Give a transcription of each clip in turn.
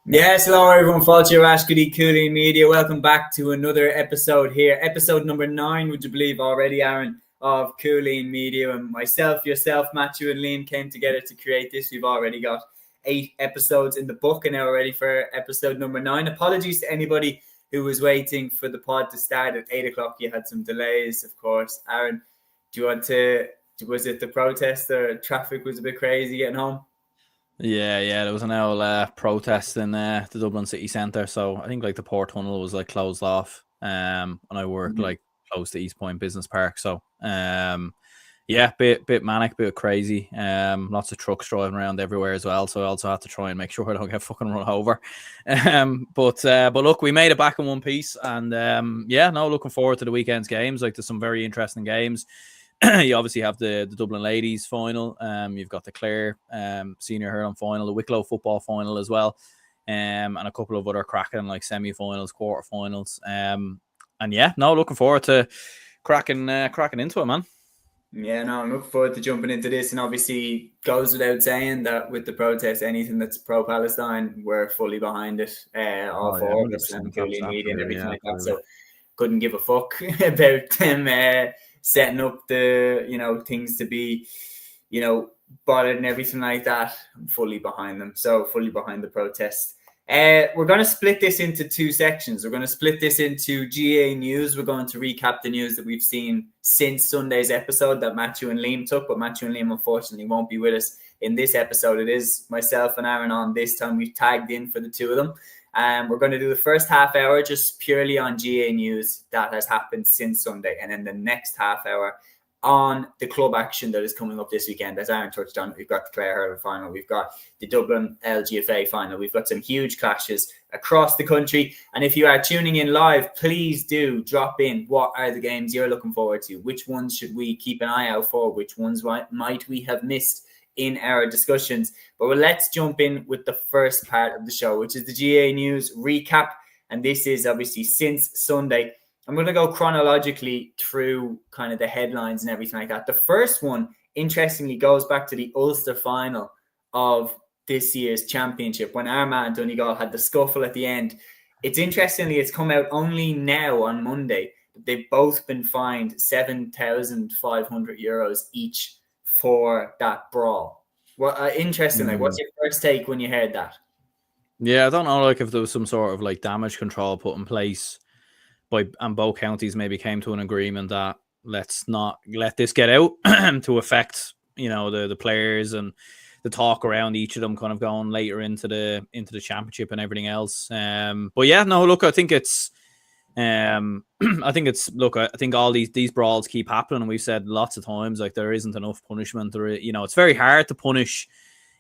Yes, hello everyone. Fáilte Rash Goody Cúilín Media. Welcome back to another episode here. Episode number 9, would you believe already, Aaron, of Cúilín Media. And myself, yourself, Matthew and Liam came together to create this. We've already got 8 episodes in the book and now we're ready for episode number 9. Apologies to anybody who was waiting for the pod to start at 8 o'clock. You had some delays, of course. Aaron, do you want to, was it the protest or traffic was a bit crazy getting home? Yeah, there was an old protest in the Dublin city centre, so I think like the Port Tunnel was like closed off, and I work like close to East Point Business Park, so yeah, bit manic, bit crazy, lots of trucks driving around everywhere as well, so I also had to try and make sure I don't get fucking run over, but look, we made it back in one piece, and looking forward to the weekend's games. Like there's some very interesting games. You obviously have the Dublin ladies final. You've got the Clare senior hurling final, the Wicklow football final as well, and a couple of other cracking like semi-finals, quarter-finals. Looking forward to cracking into it, man. Yeah, no, I'm looking forward to jumping into this. And obviously, goes without saying that with the protest, anything that's pro-Palestine, we're fully behind it. All four of us and Cúilín Media and everything like that. So couldn't give a fuck about them setting up the, things to be, bothered and everything like that. I'm fully behind them. So fully behind the protest. We're going to split this into 2 sections. We're going to split this into GA news. We're going to recap the news that we've seen since Sunday's episode that Matthew and Liam took, but Matthew and Liam unfortunately won't be with us in this episode. It is myself and Aaron on this time. We've tagged in for the 2 of them. We're going to do the first half hour just purely on GA news that has happened since Sunday, and then the next half hour on the club action that is coming up this weekend. As Aaron touched on, we've got the Clare hurling final, we've got the Dublin LGFA final, we've got some huge clashes across the country. And if you are tuning in live, please do drop in what are the games you're looking forward to, which ones should we keep an eye out for, which ones might we have missed in our discussions. But let's jump in with the first part of the show, which is the GA news recap. And this is obviously since Sunday. I'm going to go chronologically through kind of the headlines and everything like that. The first one, interestingly, goes back to the Ulster final of this year's championship when Armagh and Donegal had the scuffle at the end. It's come out only now on Monday. They've both been fined 7,500 euros each for that brawl. Well, interestingly, what's your first take when you heard that? Yeah, I don't know, like if there was some sort of like damage control put in place and both counties maybe came to an agreement that let's not let this get out to affect the players and the talk around each of them kind of going later into the championship and everything else. I think it's I think all these brawls keep happening, and we've said lots of times like there isn't enough punishment, or it's very hard to punish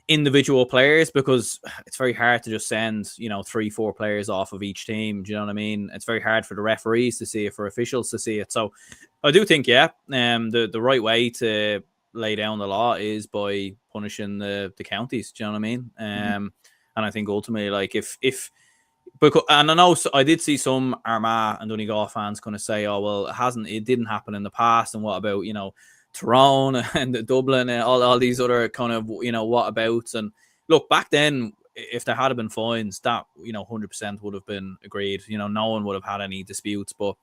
individual players because it's very hard to just send 3-4 players off of each team. Do you know what I mean? It's very hard for the referees to see it, for officials to see it. So I do think the right way to lay down the law is by punishing the counties. Do you know what I mean? And I think ultimately, like because, and I know I did see some Armagh and Donegal fans kind of say, oh well, it didn't happen in the past, and what about Tyrone and Dublin and all these other kind of what abouts. And look, back then if there had been fines, that 100% would have been agreed. No one would have had any disputes. But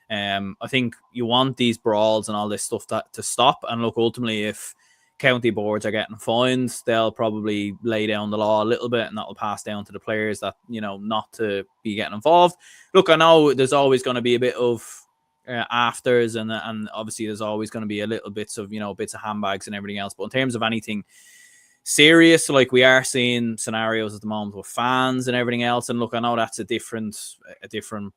I think you want these brawls and all this stuff to stop. And look, ultimately, if county boards are getting fined, they'll probably lay down the law a little bit, and that will pass down to the players that not to be getting involved. Look, I know there's always going to be a bit of afters, and obviously there's always going to be a little bits of handbags and everything else, but in terms of anything serious, like we are seeing scenarios at the moment with fans and everything else, and look, I know that's a different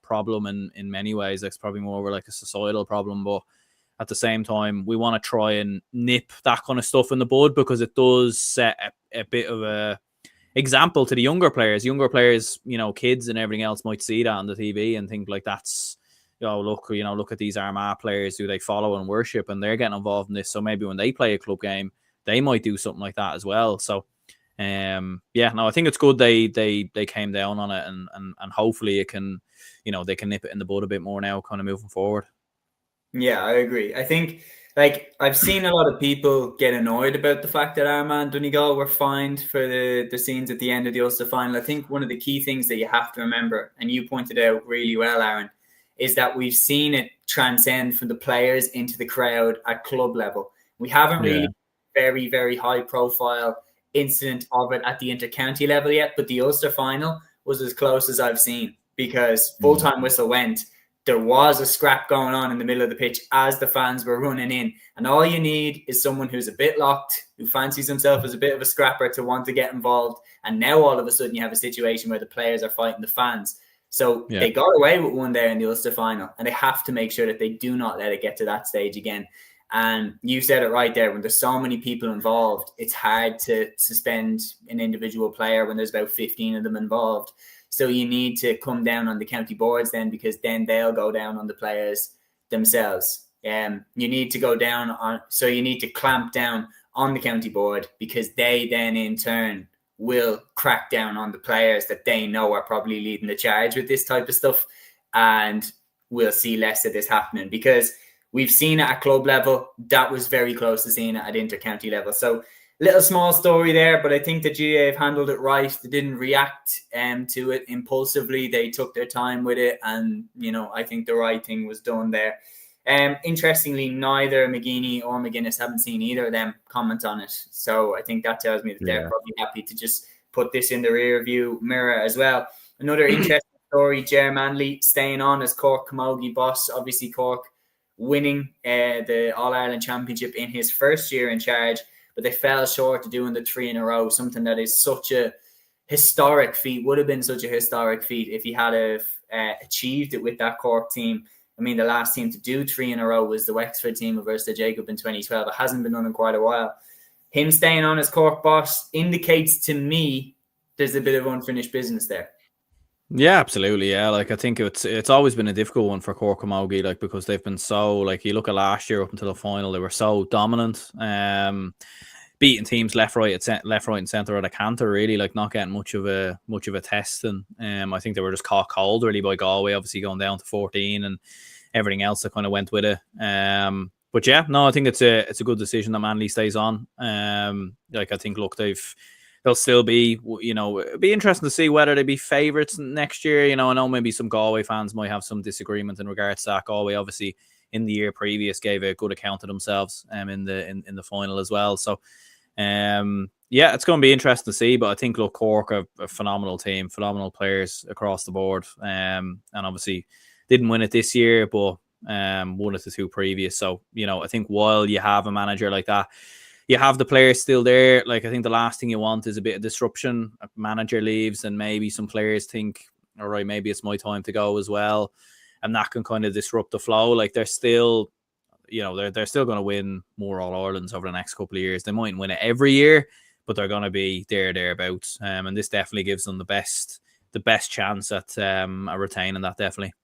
problem in many ways. That's probably more of like a societal problem, but at the same time we want to try and nip that kind of stuff in the bud, because it does set a bit of a example to the younger players, kids and everything else might see that on the TV and think like that's look at these Armagh players who they follow and worship, and they're getting involved in this. So maybe when they play a club game, they might do something like that as well. So, I think it's good they came down on it, and hopefully it can, they can nip it in the bud a bit more now, kind of moving forward. Yeah, I agree. I think like, I've seen a lot of people get annoyed about the fact that Armagh Donegal were fined for the scenes at the end of the Ulster final. I think one of the key things that you have to remember, and you pointed out really well, Aaron, is that we've seen it transcend from the players into the crowd at club level. We haven't really very, very high profile incident of it at the inter-county level yet, but the Ulster final was as close as I've seen, because full-time whistle went. There was a scrap going on in the middle of the pitch as the fans were running in. And all you need is someone who's a bit locked, who fancies himself as a bit of a scrapper to want to get involved. And now all of a sudden you have a situation where the players are fighting the fans. So they got away with one there in the Ulster final, and they have to make sure that they do not let it get to that stage again. And you said it right there. When there's so many people involved, it's hard to suspend an individual player when there's about 15 of them involved. So you need to come down on the county boards then, because then they'll go down on the players themselves. You need to go down on, so you need to clamp down on the county board, because they then in turn will crack down on the players that they know are probably leading the charge with this type of stuff. And we'll see less of this happening, because we've seen it at club level. That was very close to seeing it at inter-county level. So little small story there, but I think the GAA have handled it right. They didn't react to it impulsively. They took their time with it, and I think the right thing was done there. Interestingly, neither McGeeney or McGuinness haven't seen either of them comment on it. So I think that tells me that they're probably happy to just put this in the rear view mirror as well. Another interesting story, Ger Manley staying on as Cork Camogie boss. Obviously, Cork winning the All-Ireland Championship in his first year in charge, but they fell short of doing the 3 in a row, something that is such a historic feat, would have been such a historic feat if he had achieved it with that Cork team. I mean, the last team to do 3 in a row was the Wexford team of Ursula Jacob in 2012. It hasn't been done in quite a while. Him staying on as Cork boss indicates to me there's a bit of unfinished business there. Yeah, absolutely. Yeah, like I think it's always been a difficult one for Cork Camogie, like, because they've been so, like, you look at last year up until the final, they were so dominant, beating teams left, right, and centre at a canter, really, like not getting much of a test. And I think they were just caught cold really by Galway, obviously going down to 14 and everything else that kind of went with it. But yeah, no, I think it's a good decision that Manly stays on. Like, I think, look, they'll still be, it'd be interesting to see whether they be favourites next year. I know maybe some Galway fans might have some disagreement in regards to that. Galway obviously in the year previous gave a good account of themselves in the final as well. So yeah, it's going to be interesting to see. But I think, look, Cork are a phenomenal team, phenomenal players across the board, and obviously didn't win it this year, but won it the 2 previous. So I think while you have a manager like that, you have the players still there. Like, I think the last thing you want is a bit of disruption. A manager leaves and maybe some players think, all right, maybe it's my time to go as well. And that can kind of disrupt the flow. Like, they're still, they're still going to win more All-Irelands over the next couple of years. They mightn't win it every year, but they're going to be thereabouts. And this definitely gives them the best chance at retaining that, definitely.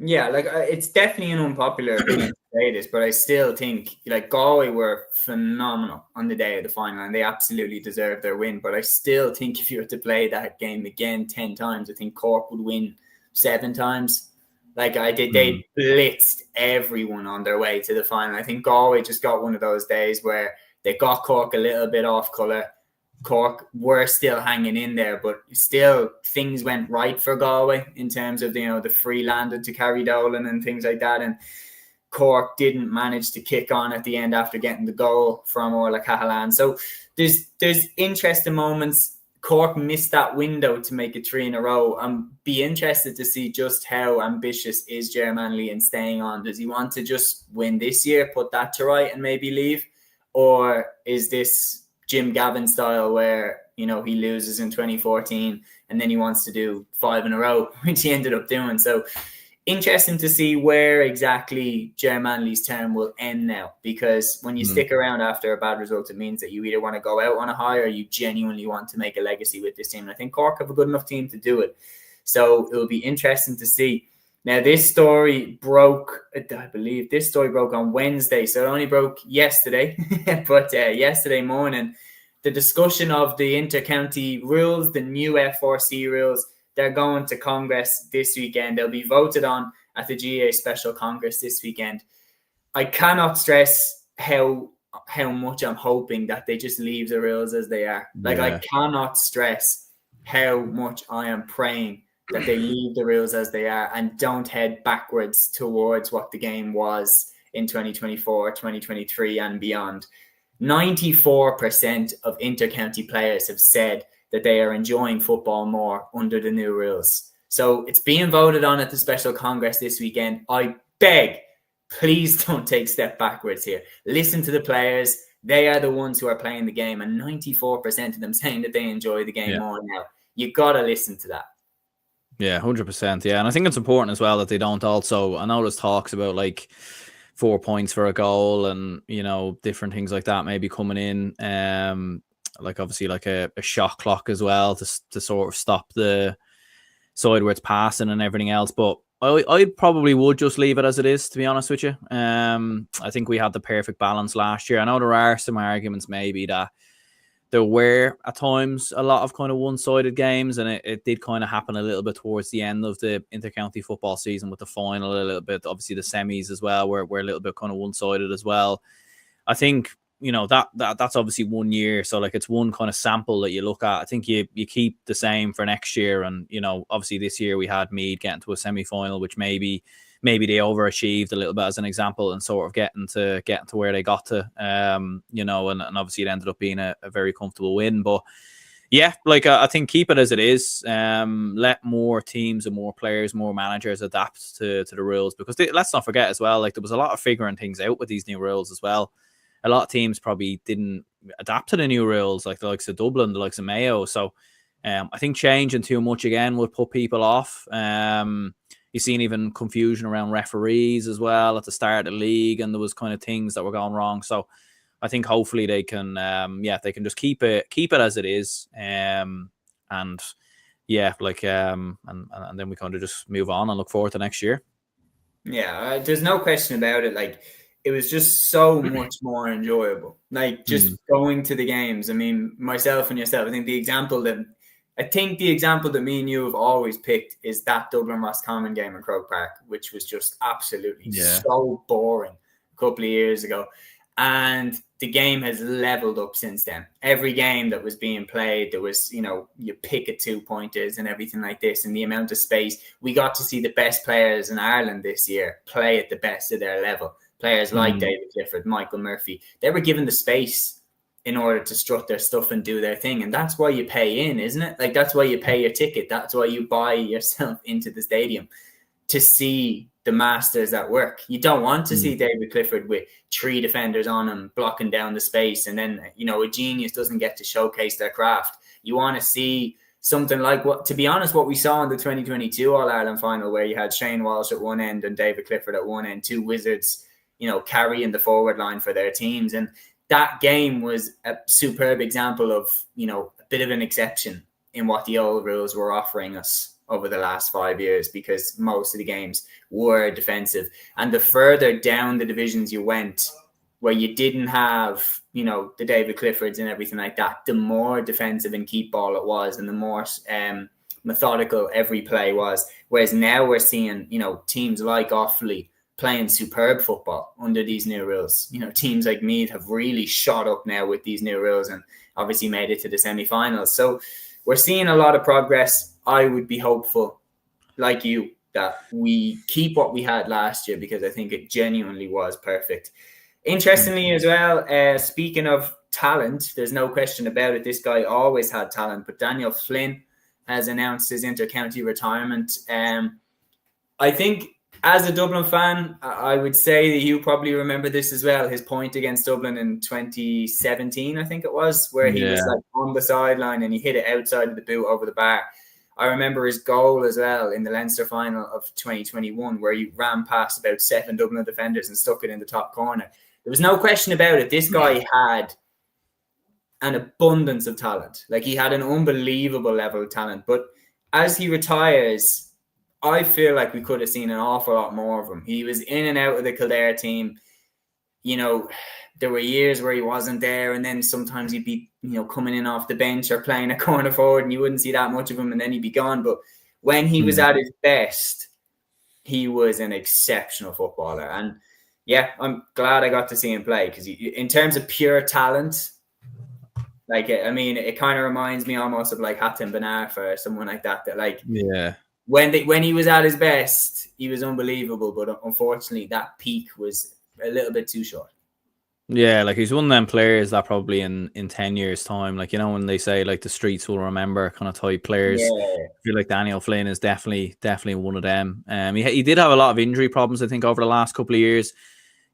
Yeah, like, it's definitely an unpopular opinion to say this, but I still think, like, Galway were phenomenal on the day of the final, and they absolutely deserved their win. But I still think if you were to play that game again 10 times, I think Cork would win 7 times. Like, they blitzed everyone on their way to the final. I think Galway just got one of those days where they got Cork a little bit off colour. Cork were still hanging in there, but still things went right for Galway in terms of the free landed to Carrie Dolan and things like that. And Cork didn't manage to kick on at the end after getting the goal from Orla Cahalan. So there's interesting moments. Cork missed that window to make it 3 in a row. I'm be interested to see just how ambitious is Ger Manley in staying on. Does he want to just win this year, put that to right, and maybe leave? Or is this Jim Gavin style where, he loses in 2014 and then he wants to do 5 in a row, which he ended up doing? So interesting to see where exactly Ger Manley's term will end now, because when you stick around after a bad result, it means that you either want to go out on a high or you genuinely want to make a legacy with this team. And I think Cork have a good enough team to do it. So it will be interesting to see. Now, this story broke, I believe on Wednesday, so it only broke yesterday. But yesterday morning, the discussion of the inter-county rules, the new F4C rules, they're going to Congress this weekend. They'll be voted on at the GAA Special Congress this weekend. I cannot stress how much I'm hoping that they just leave the rules as they are. Like, I cannot stress how much I am praying that they leave the rules as they are and don't head backwards towards what the game was in 2024, 2023 and beyond. 94% of inter-county players have said that they are enjoying football more under the new rules. So it's being voted on at the Special Congress this weekend. I beg, please don't take a step backwards here. Listen to the players. They are the ones who are playing the game, and 94% of them saying that they enjoy the game more now. You got to listen to that. Yeah, 100%. Yeah, and I think it's important as well that they don't also, I know there's talks about like 4 points for a goal and, you know, different things like that maybe coming in. Like obviously like a shot clock as well to sort of stop the side where it's passing and everything else. But I probably would just leave it as it is, to be honest with you. I think we had the perfect balance last year. I know there are some arguments maybe that there were at times a lot of kind of one-sided games, and it did kind of happen a little bit towards the end of the inter-county football season with the final a little bit. Obviously the semis as well were a little bit kind of one-sided as well. I think, you know, that's obviously 1 year, so like it's one kind of sample that you look at. I think you keep the same for next year, and you know, obviously this year we had Meath getting to a semi-final, which maybe they overachieved a little bit as an example, and sort of getting to where they got to, you know, and obviously it ended up being a very comfortable win. But yeah, like I think keep it as it is. Let more teams and more players, more managers adapt to the rules, because let's not forget as well, like there was a lot of figuring things out with these new rules as well. A lot of teams probably didn't adapt to the new rules, like the likes of Dublin, the likes of Mayo. So I think changing too much again would put people off. You've seen even confusion around referees as well at the start of the league, and there was kind of things that were going wrong. So I think hopefully they can, they can just keep it as it is, and like and then we kind of just move on and look forward to next year. Yeah, there's no question about it. Like, it was just so much more enjoyable. Like, just going to the games. I mean, myself and yourself, I think the example that me and you have always picked is that Dublin Roscommon game in Croke Park, which was just absolutely so boring a couple of years ago. And the game has leveled up since then. Every game that was being played, there was, you know, you pick at 2-pointers and everything like this, and the amount of space. We got to see the best players in Ireland this year play at the best of their level. Players like David Clifford, Michael Murphy, they were given the space in order to strut their stuff and do their thing. And that's why you pay in, isn't it? Like, that's why you pay your ticket. That's why you buy yourself into the stadium, to see the masters at work. You don't want to see David Clifford with 3 defenders on him blocking down the space, and then, you know, a genius doesn't get to showcase their craft. You want to see something like what we saw in the 2022 All-Ireland final, where you had Shane Walsh at one end and David Clifford at one end, 2 wizards, you know, carrying the forward line for their teams. And that game was a superb example of, you know, a bit of an exception in what the old rules were offering us over the last 5 years, because most of the games were defensive. And the further down the divisions you went, where you didn't have, you know, the David Cliffords and everything like that, the more defensive and keep ball it was, and the more methodical every play was. Whereas now we're seeing, you know, teams like Offaly playing superb football under these new rules. You know, teams like Meath have really shot up now with these new rules and obviously made it to the semi-finals. So we're seeing a lot of progress. I would be hopeful, like you, that we keep what we had last year, because I think it genuinely was perfect. Interestingly as well, speaking of talent, there's no question about it. This guy always had talent, but Daniel Flynn has announced his inter-county retirement. I think, as a Dublin fan, I would say that you probably remember this as well. His point against Dublin in 2017, I think it was, where he was like on the sideline and he hit it outside of the boot over the bar. I remember his goal as well in the Leinster final of 2021, where he ran past about 7 Dublin defenders and stuck it in the top corner. There was no question about it. This guy had an abundance of talent. Like, he had an unbelievable level of talent. But as he retires, I feel like we could have seen an awful lot more of him. He was in and out of the Kildare team. You know, there were years where he wasn't there, and then sometimes he'd be, you know, coming in off the bench or playing a corner forward, and you wouldn't see that much of him, and then he'd be gone. But when he was at his best, he was an exceptional footballer. And, yeah, I'm glad I got to see him play because in terms of pure talent, like, I mean, it kind of reminds me almost of like Hatem Ben Arfa or someone like that. That like, yeah, when he was at his best, he was unbelievable. But unfortunately, that peak was a little bit too short. Yeah, like he's one of them players that probably in 10 years' time, like, you know, when they say like the streets will remember kind of type players, Yeah. I feel like Daniel Flynn is definitely one of them. He did have a lot of injury problems, I think, over the last couple of years.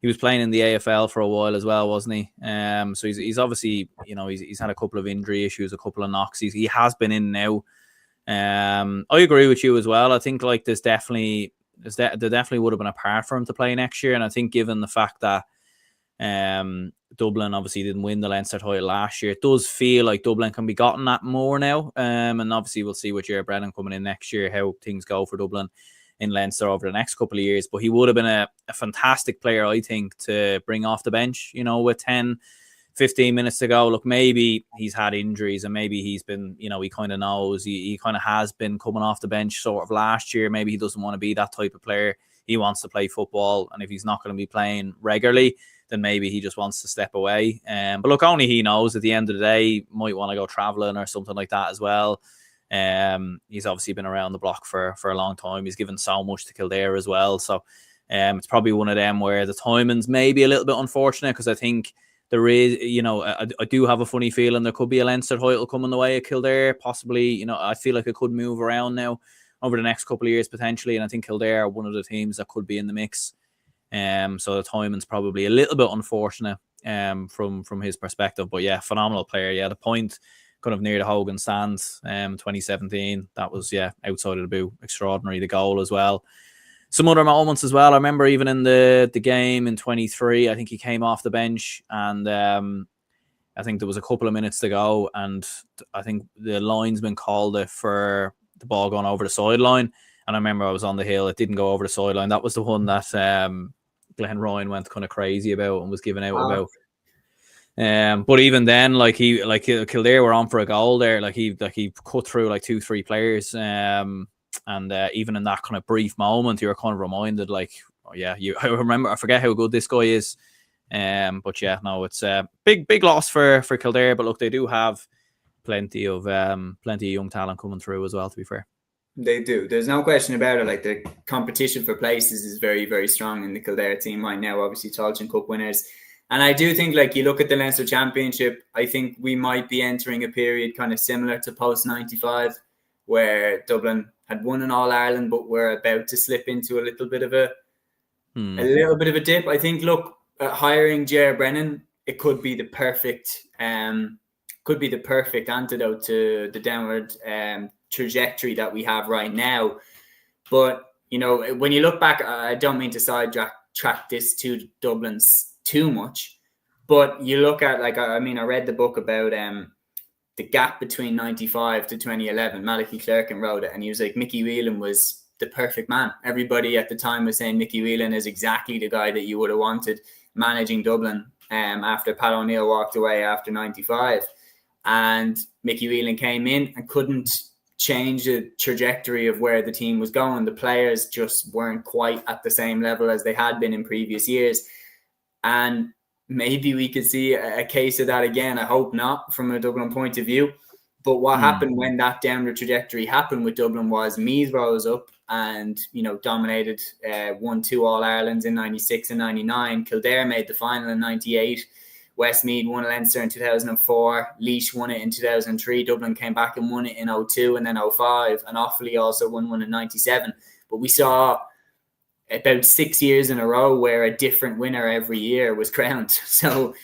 He was playing in the AFL for a while as well, wasn't he? So he's obviously, you know, he's had a couple of injury issues, a couple of knocks. He has been in now. I agree with you as well. I think like there definitely would have been a part for him to play next year, and I think given the fact that Dublin obviously didn't win the Leinster title last year, it does feel like Dublin can be gotten at more now. And obviously we'll see with Jared Brennan coming in next year how things go for Dublin in Leinster over the next couple of years. But he would have been a fantastic player, I think, to bring off the bench, you know, with 10, 15 minutes to go. Look, maybe he's had injuries and maybe he's been, you know, he kind of knows he kind of has been coming off the bench sort of last year. Maybe he doesn't want to be that type of player. He wants to play football, and if he's not going to be playing regularly, then maybe he just wants to step away. But look, only he knows. At the end of the day, might want to go traveling or something like that as well. He's obviously been around the block for a long time. He's given so much to Kildare as well. So it's probably one of them where the timing's maybe a little bit unfortunate, because I think there is, you know, I do have a funny feeling there could be a Leinster title coming the way of Kildare. Possibly, you know, I feel like it could move around now over the next couple of years potentially. And I think Kildare are one of the teams that could be in the mix. So the timing's probably a little bit unfortunate from his perspective. But yeah, phenomenal player. Yeah, the point kind of near the Hogan stand 2017. That was, yeah, outside of the boot. Extraordinary. The goal as well. Some other moments as well. I remember even in the game in 23, I think he came off the bench and I think there was a couple of minutes to go, and I think the linesman called it for the ball going over the sideline. And I remember I was on the hill. It didn't go over the sideline. That was the one that Glenn Ryan went kind of crazy about and was giving out about. But even then, Kildare were on for a goal there. Like he cut through like 2-3 players. And even in that kind of brief moment, you were kind of reminded, like, oh yeah, I forget how good this guy is. But yeah, no, it's a big loss for Kildare. But look, they do have plenty of young talent coming through as well, to be fair. They do. There's no question about it. Like, the competition for places is very, very strong in the Kildare team right now. Obviously, Tailteann Cup winners. And I do think, like, you look at the Leinster Championship, I think we might be entering a period kind of similar to post-95, where Dublin had won an All-Ireland, but we're about to slip into a little bit of a dip. I think, look, hiring Jared Brennan, it could be the perfect antidote to the downward trajectory that we have right now. But, you know, when you look back, I don't mean to sidetrack this to Dublin's too much, but you look at, like, I mean, I read the book about the gap between 95 to 2011. Malachy Clerkin wrote it, and he was like, Mickey Whelan was the perfect man. Everybody at the time was saying Mickey Whelan is exactly the guy that you would have wanted managing Dublin after Pat O'Neill walked away after 95. And Mickey Whelan came in and couldn't change the trajectory of where the team was going. The players just weren't quite at the same level as they had been in previous years. And maybe we could see a case of that again. I hope not, from a Dublin point of view. But what happened when that downward trajectory happened with Dublin was Meath rose up and, you know, dominated, won 2 All-Irelands in 96 and 99. Kildare made the final in 98. Westmeath won Leinster in 2004. Laois won it in 2003. Dublin came back and won it in 2002 and then 2005. And Offaly also won one in 97. But we saw about 6 years in a row where a different winner every year was crowned. So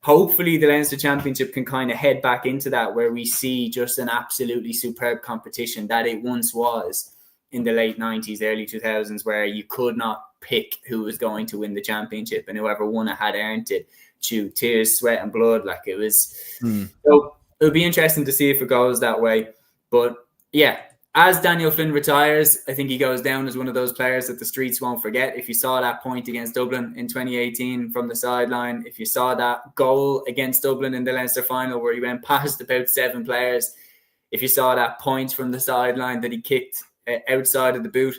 hopefully the Leinster Championship can kind of head back into that, where we see just an absolutely superb competition that it once was in the late 90s, early 2000s, where you could not pick who was going to win the championship, and whoever won it had earned it through tears, sweat and blood. Like, it was so it'll be interesting to see if it goes that way. But yeah, as Daniel Flynn retires, I think he goes down as one of those players that the streets won't forget. If you saw that point against Dublin in 2018 from the sideline, if you saw that goal against Dublin in the Leinster final where he went past about 7 players, if you saw that point from the sideline that he kicked outside of the boot,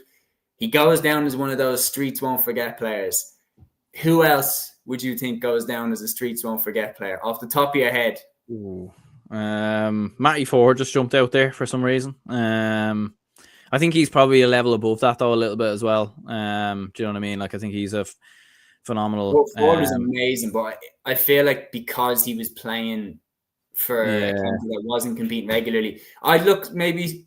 he goes down as one of those streets won't forget players. who else would you think goes down as a Streets Won't Forget player off the top of your head? Ooh. Matty Ford just jumped out there for some reason. I think he's probably a level above that though, a little bit as well. Do you know what I mean? Like I think he's a phenomenal. Well, Ford was amazing, but I feel like because he was playing for a county that wasn't competing regularly, I'd look maybe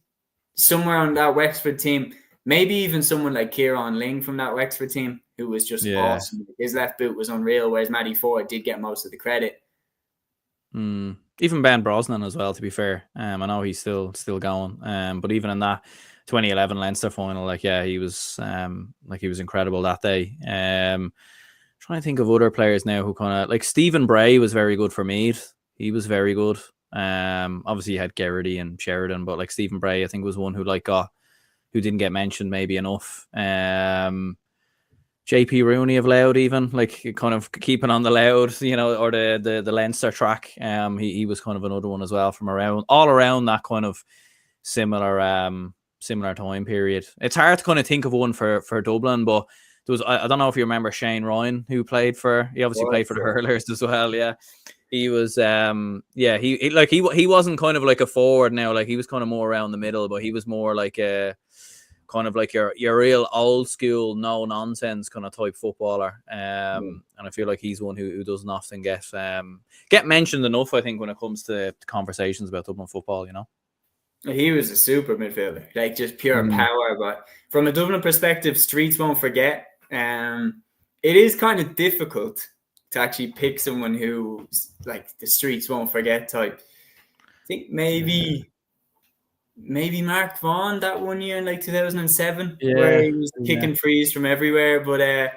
somewhere on that Wexford team, maybe even someone like Kieran Ling from that Wexford team, who was just awesome. His left boot was unreal, whereas Matty Ford did get most of the credit. Even Ben Brosnan as well, to be fair. I know he's still going. But even in that 2011 Leinster final, like he was incredible that day. Trying to think of other players now who kind of like Stephen Bray was very good for Meath. He was very good. Obviously you had Geraghty and Sheridan, but like Stephen Bray, I think was one who who didn't get mentioned maybe enough. JP Rooney of Loud, even like kind of keeping on the Loud, or the Leinster track. He was kind of another one as well from all around that kind of similar time period. It's hard to kind of think of one for Dublin, but there was, I don't know if you remember Shane Ryan, who played for the Hurlers as well. Yeah, he was he wasn't kind of like a forward now, like he was kind of more around the middle, but he was more like a kind of like your real old school, no nonsense kind of type footballer. And I feel like he's one who doesn't often get mentioned enough, I think, when it comes to conversations about Dublin football, He was a super midfielder, like just pure power. But from a Dublin perspective, Streets Won't Forget. It is kind of difficult to actually pick someone who's like the Streets Won't Forget type. I think maybe Mark Vaughan that one year in like 2007, where he was kicking frees from everywhere. But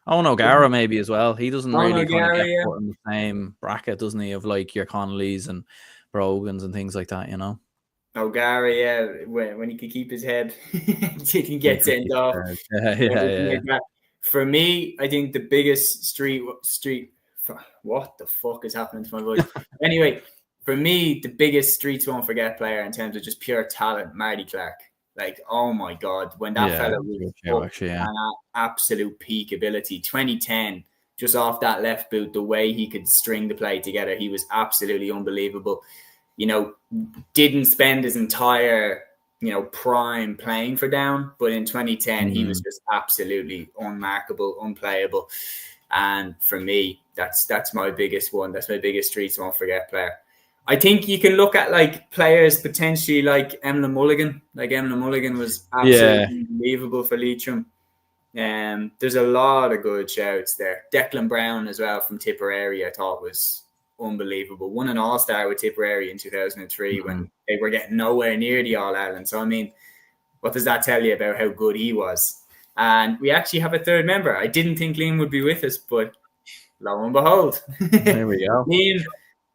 Owen O'Gara maybe as well. He doesn't really kind of get put in the same bracket, doesn't he, of like your Connollys and Brogans and things like that, O'Gara, when he could keep his head, he can get sent off. For me, I think the biggest street. What the fuck is happening to my voice? Anyway, for me, the biggest Streets Won't Forget player in terms of just pure talent, Marty Clark. Like, oh my God, when that fella was an absolute peak ability, 2010, just off that left boot, the way he could string the play together, he was absolutely unbelievable. Didn't spend his entire, prime playing for Down, but in 2010, he was just absolutely unmarkable, unplayable. And for me, that's my biggest one. That's my biggest Streets Won't Forget player. I think you can look at like players potentially like Emlyn Mulligan. Like Emlyn Mulligan was absolutely unbelievable for Leitrim. There's a lot of good shouts there. Declan Brown as well from Tipperary, I thought was unbelievable. Won an All-Star with Tipperary in 2003 when they were getting nowhere near the All-Ireland. So, I mean, what does that tell you about how good he was? And we actually have a third member. I didn't think Liam would be with us, but lo and behold. There we go. Liam,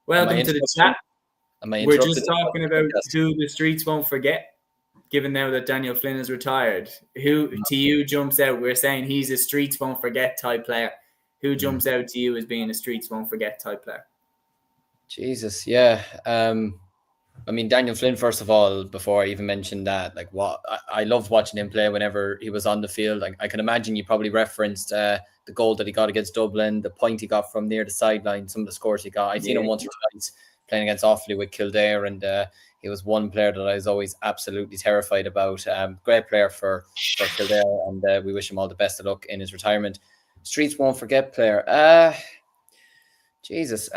welcome to the chat. We're just talking about who the Streets Won't Forget, given now that Daniel Flynn is retired. Who to you jumps out? We're saying he's a Streets Won't Forget type player. Who jumps out to you as being a Streets Won't Forget type player? Jesus, yeah. I mean, Daniel Flynn, first of all, before I even mentioned that, like I loved watching him play whenever he was on the field. Like, I can imagine you probably referenced the goal that he got against Dublin, the point he got from near the sideline, some of the scores he got. I've seen him once or twice playing against Offaly with Kildare, and he was one player that I was always absolutely terrified about. Great player for Kildare, and we wish him all the best of luck in his retirement. Streets Won't Forget player. Jesus.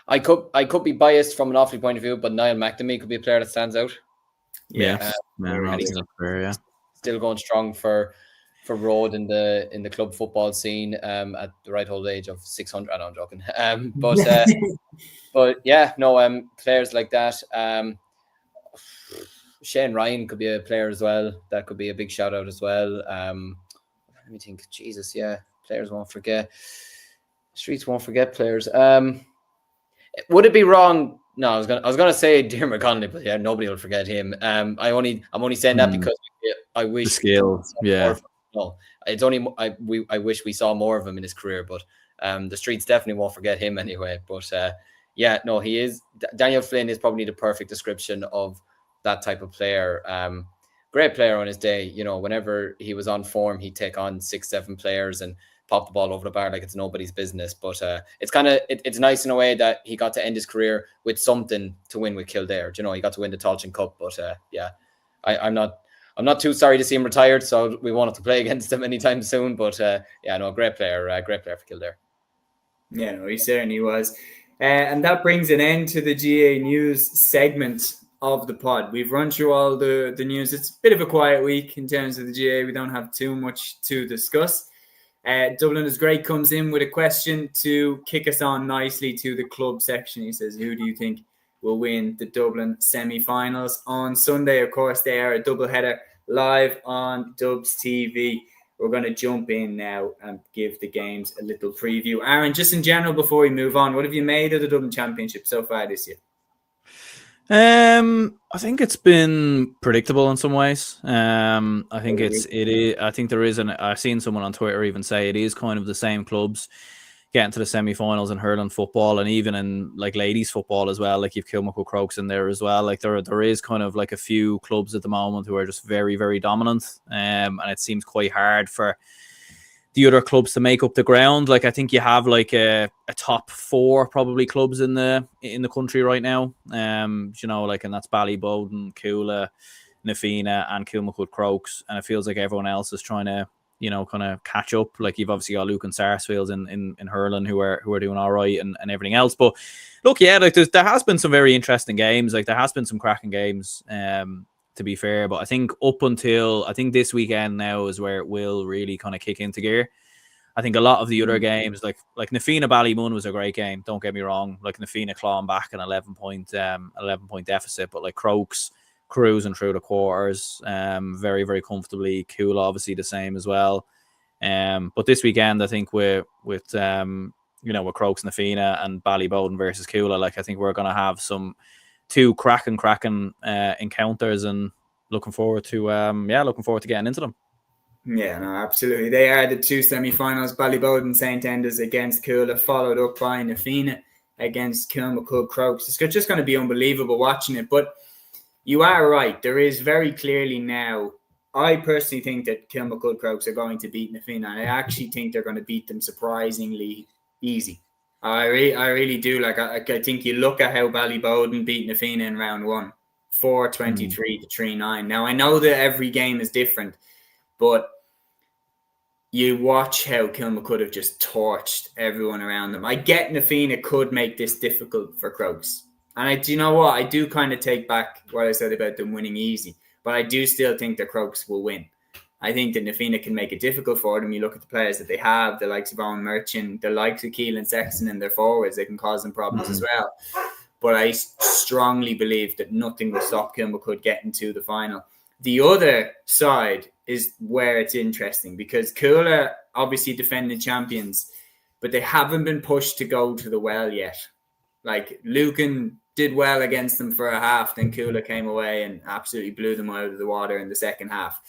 I could be biased from an Offaly point of view, but Niall McNamee could be a player that stands out. Still going strong for Road in the club football scene at the right old age of 600. I know I'm joking. But yeah, no, players like that. Shane Ryan could be a player as well. That could be a big shout out as well. Let me think. Jesus, yeah. Players won't forget. Streets won't forget players. Would it be wrong? No, I was gonna say Diarmuid Connolly, but yeah, nobody will forget him. I'm only saying that because I wish the skill. Yeah. No, it's only I wish we saw more of him in his career, but the Streets definitely won't forget him anyway. But yeah, no, he is. Daniel Flynn is probably the perfect description of that type of player. Great player on his day. Whenever he was on form, he'd take on 6-7 players and pop the ball over the bar like it's nobody's business. But it's nice in a way that he got to end his career with something to win with Kildare. You know, he got to win the Tailteann Cup. But I'm not too sorry to see him retired, so we won't have to play against him anytime soon. But great player for Kildare. Yeah, no, he certainly was. And that brings an end to the GA News segment of the pod. We've run through all the news. It's a bit of a quiet week in terms of the GA. We don't have too much to discuss. Dublin is Great comes in with a question to kick us on nicely to the club section. He says, who do you think will win the Dublin semi-finals? On Sunday, of course, they are a doubleheader live on Dubs TV. We're going to jump in now and give the games a little preview. Aaron, just in general, before we move on, what have you made of the Dublin Championship so far this year? I think it's been predictable in some ways. I think it is. I think there is I've seen someone on Twitter even say it is kind of the same clubs getting to the semi-finals in hurling football, and even in like ladies football as well. Like you've Kilmacud Crokes in there as well. Like there is kind of like a few clubs at the moment who are just very, very dominant. And it seems quite hard for the other clubs to make up the ground. Like I think you have like a top 4 probably clubs in the country right now. You know, like, and that's Ballybowden, Cúilín, Na Fianna, and Kilmacud Crokes, and it feels like everyone else is trying to, you know, kind of catch up. Like you've obviously got Luke and Sarsfields in hurling who are doing all right and everything else. But look, yeah, like there has been some very interesting games. Like there has been some cracking games. To be fair, but I think up until this weekend now is where it will really kind of kick into gear. I think a lot of the other games, like Na Fianna Ballymun was a great game. Don't get me wrong. Like Na Fianna clawing back an 11 point deficit, but like Crokes cruising through the quarters, very, very comfortably. Cúilín obviously the same as well. But this weekend, I think with Crokes, Na Fianna and Ballybowden versus Cúilín, like I think we're going to have some 2 cracking encounters, and looking forward to getting into them. Yeah, no, absolutely. They are the 2 semi-finals. Ballybowden St. Enda's against Cúilín, followed up by Na Fianna against Kilmacud Crokes. It's just going to be unbelievable watching it. But you are right. There is very clearly now, I personally think that Kilmacud Crokes are going to beat Na Fianna. I actually think they're going to beat them surprisingly easy. I really do. Like I think you look at how Ballybowden beat Na Fianna in round 1, 4-23 to 3-9. Now I know that every game is different, but you watch how Kilmacud have just torched everyone around them. I get Na Fianna could make this difficult for Crokes, and do you know what? I do kind of take back what I said about them winning easy, but I do still think that Crokes will win. I think that Na Fianna can make it difficult for them. You look at the players that they have, the likes of Owen Merchant, the likes of Keelan Sexton and their forwards, they can cause them problems as well. But I strongly believe that nothing will stop Kilmacud getting to the final. The other side is where it's interesting, because Cúilín obviously defending champions, but they haven't been pushed to go to the well yet. Like Lucan did well against them for a half, then Cúilín came away and absolutely blew them out of the water in the second half.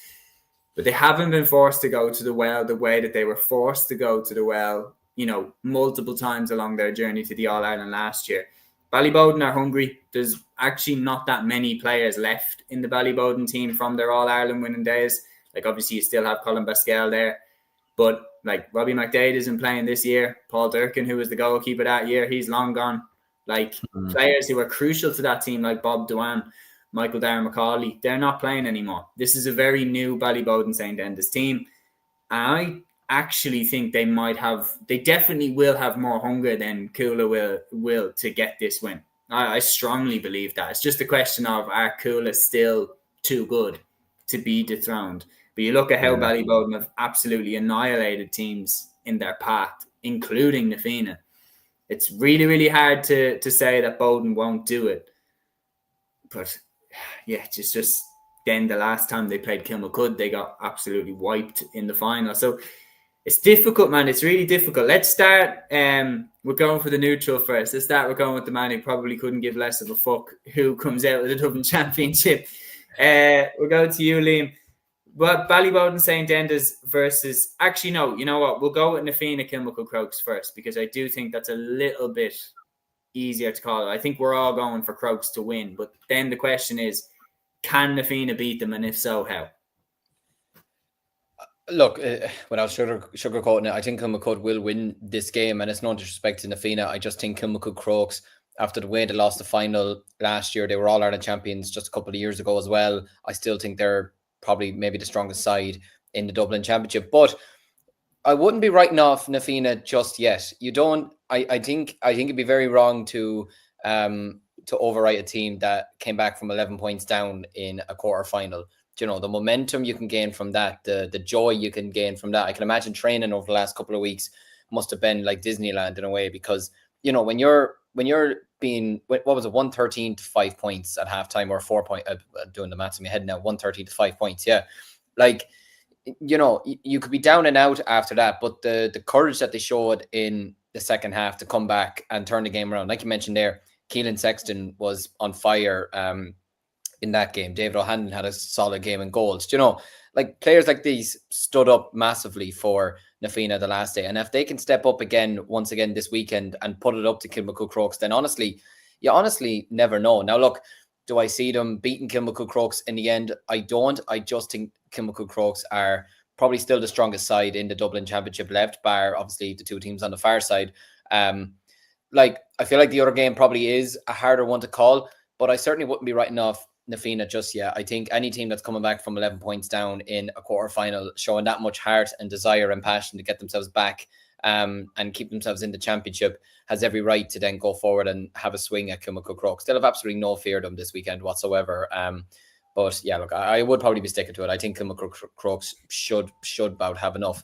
But they haven't been forced to go to the well the way that they were forced to go to the well, you know, multiple times along their journey to the All-Ireland last year. Ballybowden are hungry. There's actually not that many players left in the Ballybowden team from their All-Ireland winning days. Like, obviously, you still have Colin Basquel there. But, like, Robbie McDade isn't playing this year. Paul Durkin, who was the goalkeeper that year, he's long gone. Like, players who were crucial to that team, like Bob Dewan, Michael Darren McCauley, they're not playing anymore. This is a very new Ballybowden St. Enda's team. And I actually think they definitely will have more hunger than Cúilín will to get this win. I strongly believe that. It's just a question of, are Cúilín still too good to be dethroned? But you look at how Ballybowden have absolutely annihilated teams in their path, including Na Fianna. It's really, really hard to say that Bowden won't do it. But yeah, just then the last time they played Kilmacud, they got absolutely wiped in the final. So it's difficult, man. It's really difficult. Let's start. We're going for the neutral first. Let's start. We're going with the man who probably couldn't give less of a fuck who comes out with the Dublin Championship. We're going to you, Liam. But Ballybowden St. Enda's versus... Actually, no. You know what? We'll go with Na Fianna Kilmacud Crokes first, because I do think that's a little bit easier to call. I think we're all going for Crokes to win. But then the question is, can Na Fianna beat them? And if so, how? Look, without sugarcoating it, I think Kilmacud will win this game, and it's no disrespect to Na Fianna. I just think Kilmacud Crokes, after the way they lost the final last year, they were All-Ireland champions just a couple of years ago as well. I still think they're probably maybe the strongest side in the Dublin Championship, but I wouldn't be writing off Na Fianna just yet. You don't. I think it'd be very wrong to overwrite a team that came back from 11 points down in a quarter final. You know, the momentum you can gain from that, the joy you can gain from that. I can imagine training over the last couple of weeks must have been like Disneyland in a way, because you know when you're being, what was it, 113 to 5 points at halftime, or 4 point, doing the maths in my head now, 113 to 5 points, yeah, like, you know, you could be down and out after that, but the courage that they showed in the second half to come back and turn the game around, like you mentioned there, Keelan Sexton was on fire in that game. David O'Hanlon had a solid game in goals. You know, like players like these stood up massively for Na Fianna the last day. And if they can step up again, once again this weekend, and put it up to Kilmacud Crokes, then honestly, you honestly never know. Now, look, do I see them beating Kilmacud Crokes in the end? I don't. I just think Kilmacud Crokes are probably still the strongest side in the Dublin Championship left, bar obviously the two teams on the far side. Like, I feel like the other game probably is a harder one to call, but I certainly wouldn't be writing off Na Fianna just yet. I think any team that's coming back from 11 points down in a quarterfinal, showing that much heart and desire and passion to get themselves back and keep themselves in the championship, has every right to then go forward and have a swing at Kilmacud Crokes. They'll have absolutely no fear of them this weekend whatsoever. But yeah, look, I would probably be sticking to it. I think Kilmacud Crokes should about have enough.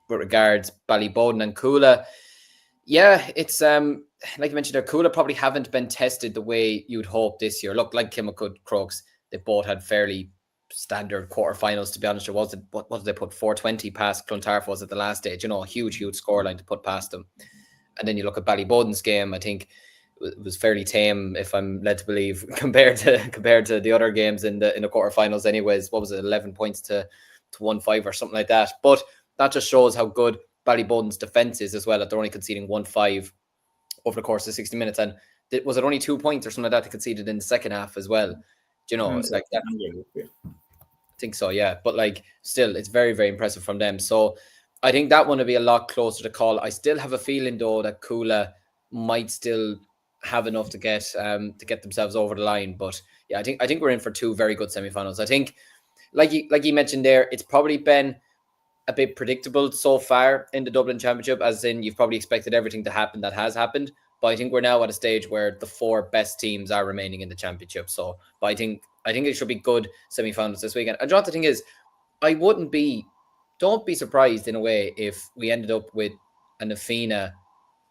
With regards Ballyboden and Cúilín, yeah, it's like you mentioned there, Cúilín probably haven't been tested the way you'd hope this year. Look, like Kilmacud Crokes, they both had fairly standard quarterfinals, to be honest. What did they put? 420 past Clontarf, was it the last stage? You know, a huge scoreline to put past them. And then you look at Ballyboden's game, I think it was fairly tame, if I'm led to believe, compared to the other games in the quarterfinals anyways. What was it, 11 points to 1-5 or something like that. But that just shows how good Ballyboden's defence is as well, that they're only conceding 1-5 over the course of 60 minutes. And was it only 2 points or something like that they conceded in the second half as well? Do you know, like that? I think so, yeah. But like, still, it's very, very impressive from them. So I think that one will be a lot closer to call. I still have a feeling though that Cúilín might still have enough to get themselves over the line. But yeah, I think we're in for two very good semi-finals. I think, like you mentioned there, it's probably been a bit predictable so far in the Dublin Championship, as in you've probably expected everything to happen that has happened. But I think we're now at a stage where the four best teams are remaining in the championship. So, but I think it should be good semi-finals this weekend. And John, the thing is, don't be surprised in a way if we ended up with a Na Fianna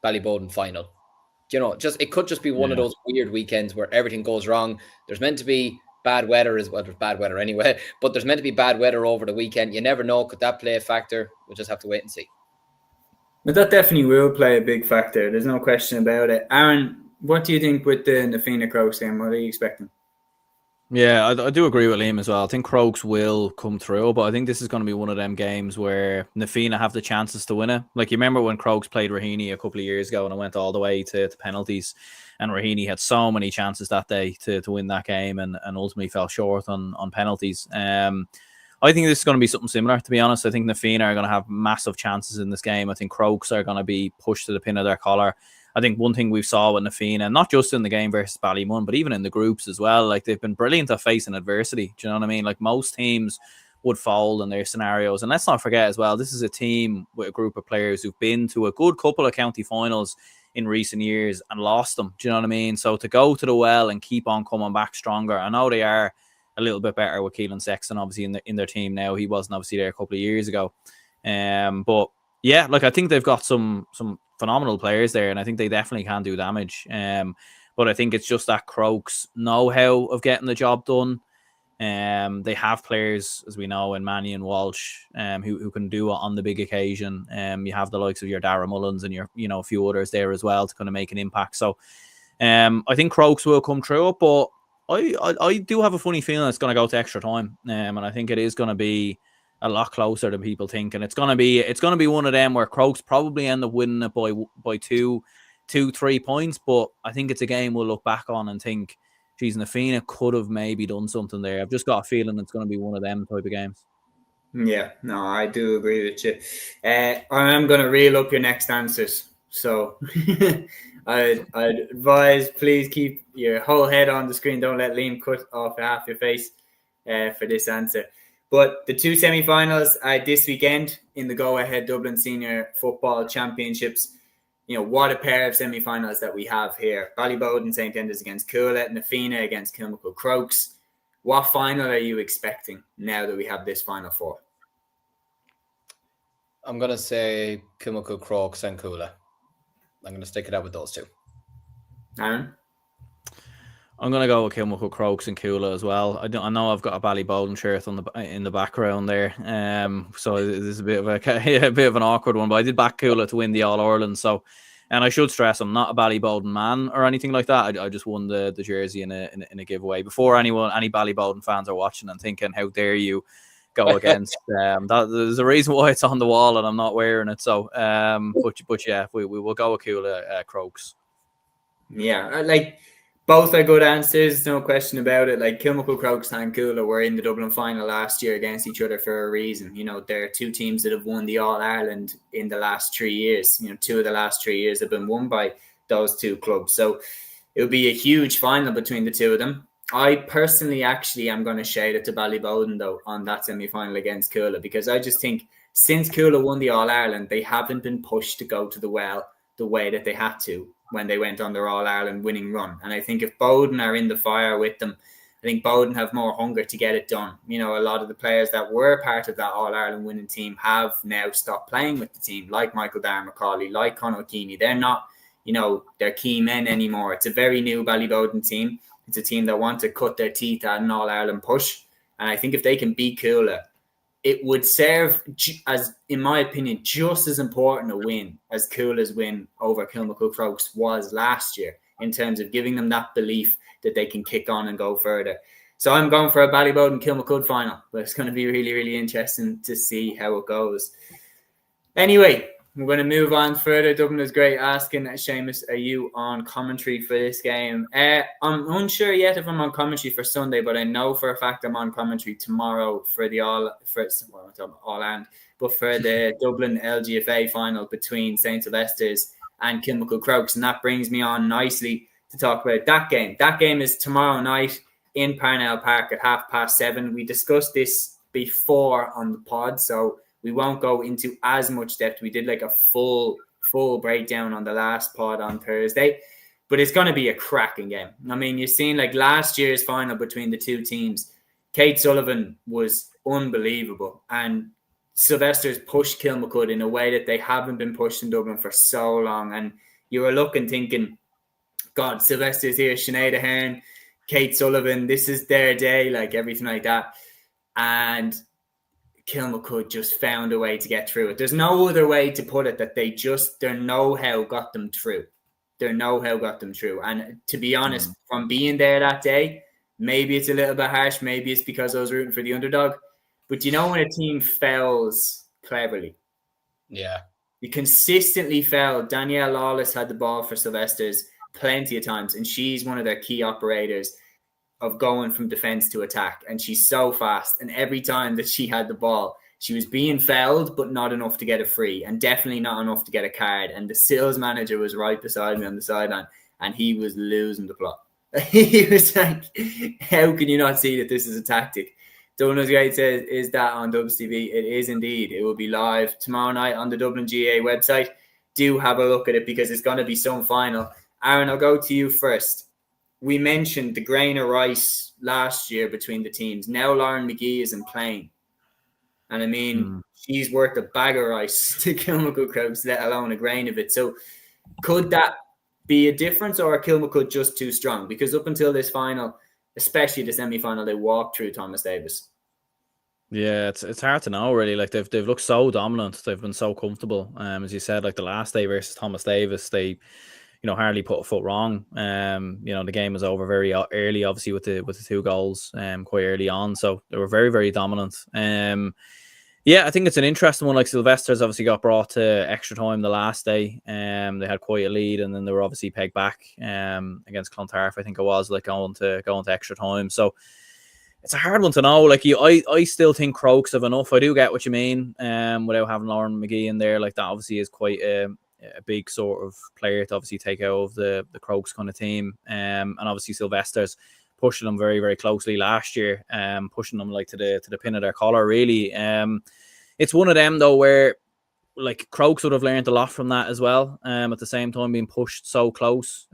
Ballyboden final. You know, it could just be one of those weird weekends where everything goes wrong. There's meant to be bad weather as well. There's bad weather anyway, but there's meant to be bad weather over the weekend. You never know. Could that play a factor? We'll just have to wait and see. But that definitely will play a big factor. There's no question about it. Aaron, what do you think with the Na Fianna Crokes game? What are you expecting? Yeah, I do agree with Liam as well. I think Crokes will come through, but I think this is going to be one of them games where Na Fianna have the chances to win it. Like, you remember when Crokes played Raheny a couple of years ago and it went all the way to penalties, and Raheny had so many chances that day to win that game and ultimately fell short on penalties. I think this is going to be something similar, to be honest. I think Na Fianna are going to have massive chances in this game. I think Crokes are going to be pushed to the pin of their collar. I think one thing we've saw with Na Fianna, not just in the game versus Ballymun, but even in the groups as well, like, they've been brilliant at facing adversity. Do you know what I mean? Like, most teams would fold in their scenarios. And let's not forget as well, this is a team with a group of players who've been to a good couple of county finals in recent years and lost them. Do you know what I mean? So to go to the well and keep on coming back stronger, I know they are a little bit better with Keelan Sexton, obviously, in their team now. He wasn't obviously there a couple of years ago. But yeah, like, I think they've got some phenomenal players there, and I think they definitely can do damage. But I think it's just that Crokes know-how of getting the job done. They have players, as we know, in Manny and Walsh, who can do it on the big occasion. You have the likes of your Dara Mullins and a few others there as well to kind of make an impact. So I think Crokes will come through it, but I do have a funny feeling it's going to go to extra time, and I think it is going to be a lot closer than people think, and it's going to be one of them where Crokes probably end up winning it by 2-3 points. But I think it's a game we'll look back on and think, geez, Na Fianna could have maybe done something there. I've just got a feeling it's going to be one of them type of games. Yeah, no, I do agree with you. I'm going to reel up your next answers. So I'd advise, please keep your whole head on the screen. Don't let Liam cut off half your face for this answer. But the two semi-finals this weekend in the go-ahead Dublin Senior Football Championships. You know, what a pair of semi-finals that we have here. Ballybowden St. Enda's against Cúilín, Nafina against Kilmacud Crokes. What final are you expecting now that we have this Final Four? I'm going to say Kilmacud Crokes and Cúilín. I'm going to stick it out with those two. Aaron? I'm going to go with Kilmacud Crokes and Cúilín as well. I know I've got a Ballybowden shirt in the background there. So this is a bit of an awkward one, but I did back Cúilín to win the All-Ireland. So, and I should stress, I'm not a Ballybowden man or anything like that. I just won the jersey in a giveaway. Before any Ballybowden fans are watching and thinking, how dare you go against there's a reason why it's on the wall and I'm not wearing it. So, but yeah, we will go with Cúilín Crokes. Yeah, like both are good answers, no question about it. Like Kilmacud Crokes and Cúilín were in the Dublin final last year against each other for a reason. You know, they're two teams that have won the All-Ireland in the last 3 years. You know, 2 of the last 3 years have been won by those two clubs. So it'll be a huge final between the two of them. I personally actually am going to shade it to Ballybowden though on that semi-final against Cúilín, because I just think since Cúilín won the All-Ireland, they haven't been pushed to go to the well the way that they had to when they went on their All-Ireland winning run. And I think if Bowden are in the fire with them, I think Bowden have more hunger to get it done. You know, a lot of the players that were part of that All-Ireland winning team have now stopped playing with the team, like Michael Darmaccauley, like Conor Keeney. They're not, you know, they're key men anymore. It's a very new Ballybowden team. It's a team that want to cut their teeth at an All-Ireland push. And I think if they can beat Cúilín, it would serve as, in my opinion, just as important a win as Cúilin's win over Kilmacud Crokes was last year in terms of giving them that belief that they can kick on and go further. So I'm going for a Ballybowden Kilmacud final, but it's going to be really, really interesting to see how it goes. Anyway, we're going to move on further. Dublin is great asking, Séamus, are you on commentary for this game? I'm unsure yet if I'm on commentary for Sunday, but I know for a fact I'm on commentary tomorrow for the All-Ireland, but for the Dublin LGFA final between St. Sylvester's and Kilmacud Crokes. And that brings me on nicely to talk about that game. That game is tomorrow night in Parnell Park at 7:30. We discussed this before on the pod, so we won't go into as much depth. We did like a full breakdown on the last pod on Thursday, but it's going to be a cracking game. I mean, you've seen like last year's final between the two teams. Kate Sullivan was unbelievable, and Sylvester's pushed Kilmacud in a way that they haven't been pushed in Dublin for so long. And you were looking, thinking, God, Sylvester's here, Sinead Ahern, Kate Sullivan, this is their day, like everything like that. And Kilmacud just found a way to get through it. There's no other way to put it, that their know-how got them through. Their know-how got them through. And to be honest, from being there that day, maybe it's a little bit harsh. Maybe it's because I was rooting for the underdog. But you know when a team fails cleverly? Yeah. You consistently fail. Danielle Lawless had the ball for Sylvester's plenty of times, and she's one of their key operators of going from defense to attack, and she's so fast, and every time that she had the ball she was being fouled but not enough to get a free, and definitely not enough to get a card. And the sales manager was right beside me on the sideline, and he was losing the plot. He was like, how can you not see that this is a tactic? Dublin Great says, is that on Dubs TV? It is indeed. It will be live tomorrow night on the Dublin GA website. Do have a look at it, because it's going to be some final. Aaron, I'll go to you first. We mentioned the grain of rice last year between the teams. Now Lauren McGee isn't playing. And I mean, she's worth a bag of rice to Kilmacud Crokes, let alone a grain of it. So could that be a difference, or are Kilmacud just too strong? Because up until this final, especially the semi-final, they walked through Thomas Davis. Yeah, it's hard to know really. Like they've looked so dominant, they've been so comfortable. As you said, like the last day versus Thomas Davis, they hardly put a foot wrong. The game was over very early, obviously with the 2 goals quite early on. So they were very, very dominant. I think it's an interesting one. Like Sylvester's obviously got brought to extra time the last day. They had quite a lead, and then they were obviously pegged back against Clontarf, I think it was, like going to extra time. So it's a hard one to know. Like I still think Crokes have enough. I do get what you mean. Without having Lauren McGee in there, like that obviously is quite a big sort of player to obviously take out of the Crokes kind of team. And obviously Sylvester's pushing them very, very closely last year. Pushing them like to the pin of their collar, really. It's one of them though where like Crokes would have learned a lot from that as well. At the same time being pushed so close.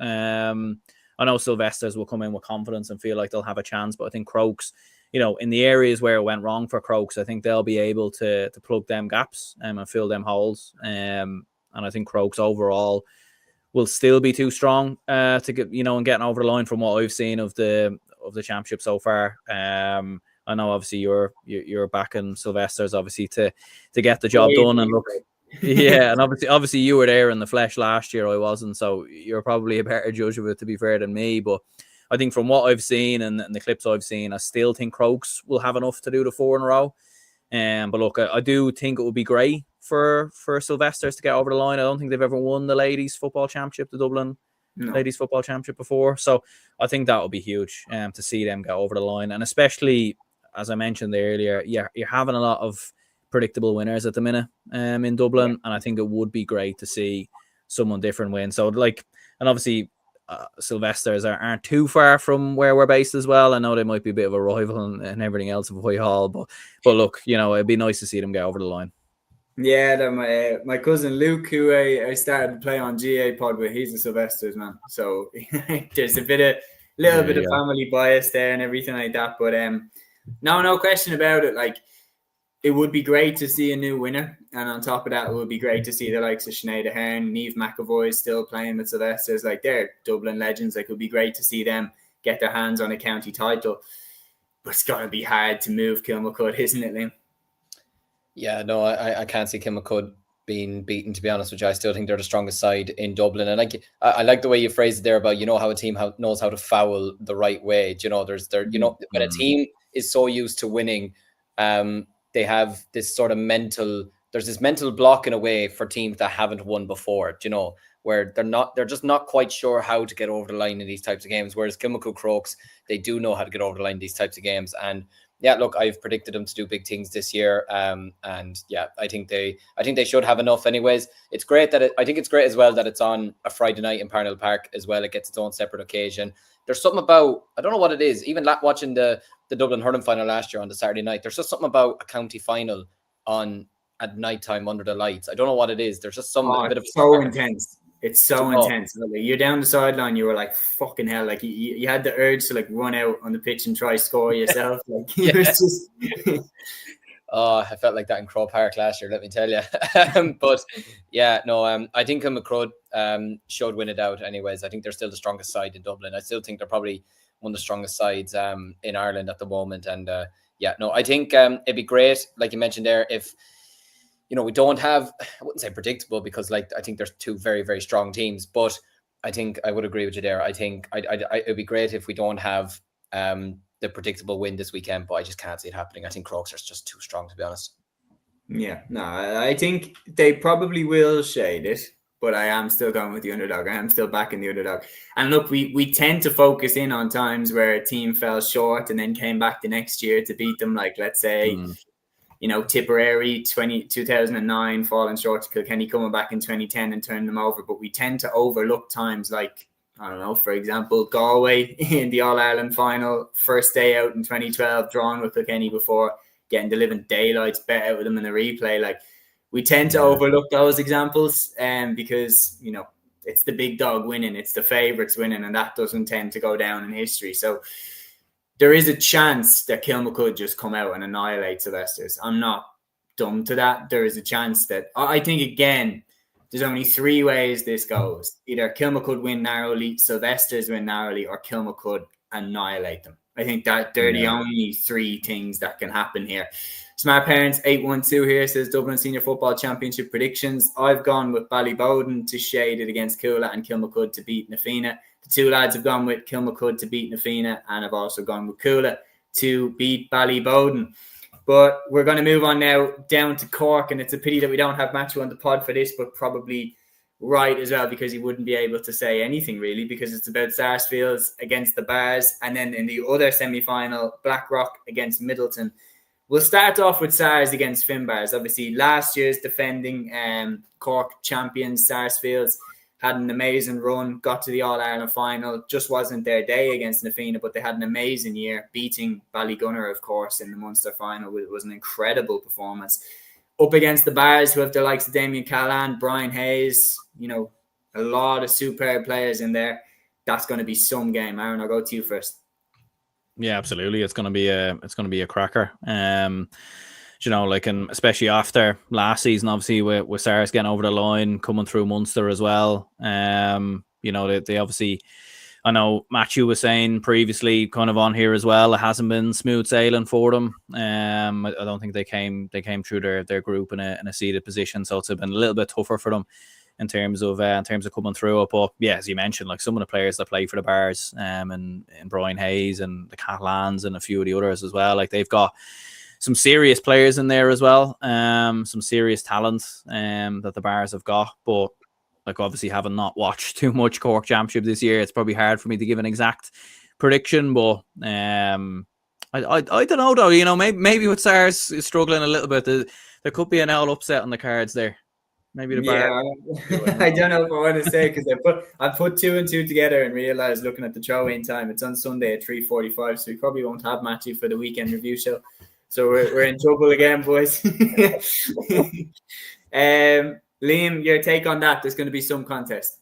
I know Sylvester's will come in with confidence and feel like they'll have a chance, but I think Crokes, in the areas where it went wrong for Crokes, I think they'll be able to plug them gaps and fill them holes. And I think Crokes overall will still be too strong to get, and getting over the line from what I've seen of the championship so far. I know obviously you're backing Sylvester's obviously to get the job done and look. Yeah, and obviously you were there in the flesh last year. I wasn't, so you're probably a better judge of it, to be fair, than me. But I think from what I've seen and the clips I've seen, I still think Crokes will have enough to do the 4 in a row. But look, I do think it would be great for Sylvester's to get over the line. I don't think they've ever won the ladies football championship, the Dublin ladies football championship before. So I think that would be huge to see them get over the line, and especially as I mentioned earlier, you're having a lot of predictable winners at the minute in Dublin, and I think it would be great to see someone different win. So and obviously Sylvester's aren't too far from where we're based as well. I know they might be a bit of a rival and everything else of Whitehall, but look, it'd be nice to see them get over the line. Yeah, my cousin Luke, who I started to play on GA pod with, he's a Sylvester's man. So there's a little bit of family bias there and everything like that. But no question about it. Like, it would be great to see a new winner. And on top of that, it would be great to see the likes of Sinead Ahern, Niamh McAvoy still playing with Sylvester's. Like, they're Dublin legends. Like, it would be great to see them get their hands on a county title. But it's going to be hard to move Kilmacud, isn't it, Liam? Yeah, no, I can't see Kilmacud being beaten, to be honest with you. I still think they're the strongest side in Dublin. And I like the way you phrased it there about, how a team knows how to foul the right way. When a team is so used to winning, they have this sort of there's this mental block in a way for teams that haven't won before, where they're just not quite sure how to get over the line in these types of games. Whereas Kilmacud Crokes, they do know how to get over the line in these types of games. And yeah, look, I've predicted them to do big things this year. And yeah, I think they should have enough anyways. It's great I think it's great as well that it's on a Friday night in Parnell Park as well. It gets its own separate occasion. There's something about, I don't know what it is, even watching the Dublin Hurling final last year on the Saturday night, there's just something about a county final at night time under the lights. I don't know what it is. There's just a bit of so intense. It's so intense. You're down the sideline, you were like, fucking hell. Like, you had the urge to run out on the pitch and try score yourself. Like, it was just... Oh, I felt like that in Crow Park last year, let me tell you. But yeah, no, I think Kilmacud should win it out anyways. I think they're still the strongest side in Dublin. I still think they're probably one of the strongest sides in Ireland at the moment. And yeah, no, I think it'd be great, like you mentioned there, if we don't have, I wouldn't say predictable, because I think there's two very, very strong teams, but I think I would agree with you there. I think it'd be great if we don't have the predictable win this weekend, but I just can't see it happening. I think Crokes are just too strong, to be honest. Yeah, no, I think they probably will shade it, but I am still going with the underdog. I am still backing the underdog. And look, we tend to focus in on times where a team fell short and then came back the next year to beat them, like, let's say, Tipperary 2009 falling short to Kilkenny, coming back in 2010 and turning them over. But we tend to overlook times like, I don't know, for example, Galway in the All-Ireland final, first day out in 2012, drawn with Kilkenny before getting the living daylights bet out with them in the replay. Like, we tend to overlook those examples because, it's the big dog winning, it's the favourites winning, and that doesn't tend to go down in history. So there is a chance that Kilmacud just come out and annihilate Sylvester's. I'm not dumb to that. There is a chance that, I think, again, there's only 3 ways this goes. Either Kilmacud win narrowly, Sylvester's win narrowly, or Kilmacud annihilate them. I think that they're the only 3 things that can happen here. Smart Parents 812 here says Dublin Senior Football Championship predictions. I've gone with Ballybowden to shade it against Cúilín and Kilmacud to beat Na Fianna. The 2 lads have gone with Kilmacud to beat Na Fianna, and I've also gone with Cúilín to beat Ballybowden. But we're going to move on now down to Cork, and it's a pity that we don't have Matthew on the pod for this, but probably right as well, because he wouldn't be able to say anything really, because it's about Sarsfields against the Bars, and then in the other semi-final, Blackrock against Middleton. We'll start off with Sars against Finbars. Obviously, last year's defending Cork champions, Sarsfields, had an amazing run, got to the All-Ireland final, just wasn't their day against Nafina, but they had an amazing year, beating Ballygunner, of course, in the Munster final. It was an incredible performance. Up against the Bars, who have the likes of Damien Callan, Brian Hayes, a lot of superb players in there. That's going to be some game. Aaron, I'll go to you first. Yeah, absolutely. It's going to be a cracker. And especially after last season, obviously with Sars getting over the line, coming through Munster as well. They obviously, I know Matthew was saying previously, kind of on here as well, it hasn't been smooth sailing for them. I don't think they came through their group in a seeded position, so it's been a little bit tougher for them in terms of coming through it. But yeah, as you mentioned, like some of the players that play for the Bars, and Brian Hayes and the Catalans and a few of the others as well, like they've got some serious players in there as well, some serious talent that the Bars have got. But like, obviously, having not watched too much Cork Championship this year, it's probably hard for me to give an exact prediction. But I don't know though. Maybe with Sars is struggling a little bit, there could be an owl upset on the cards there. Maybe the Bar. I don't know if I want to say, because I put 2 and 2 together and realised, looking at the throw-in time, it's on Sunday at 3:45, so we probably won't have Matthew for the weekend review show. So we're in trouble again, boys. Liam, your take on that? There's going to be some contest.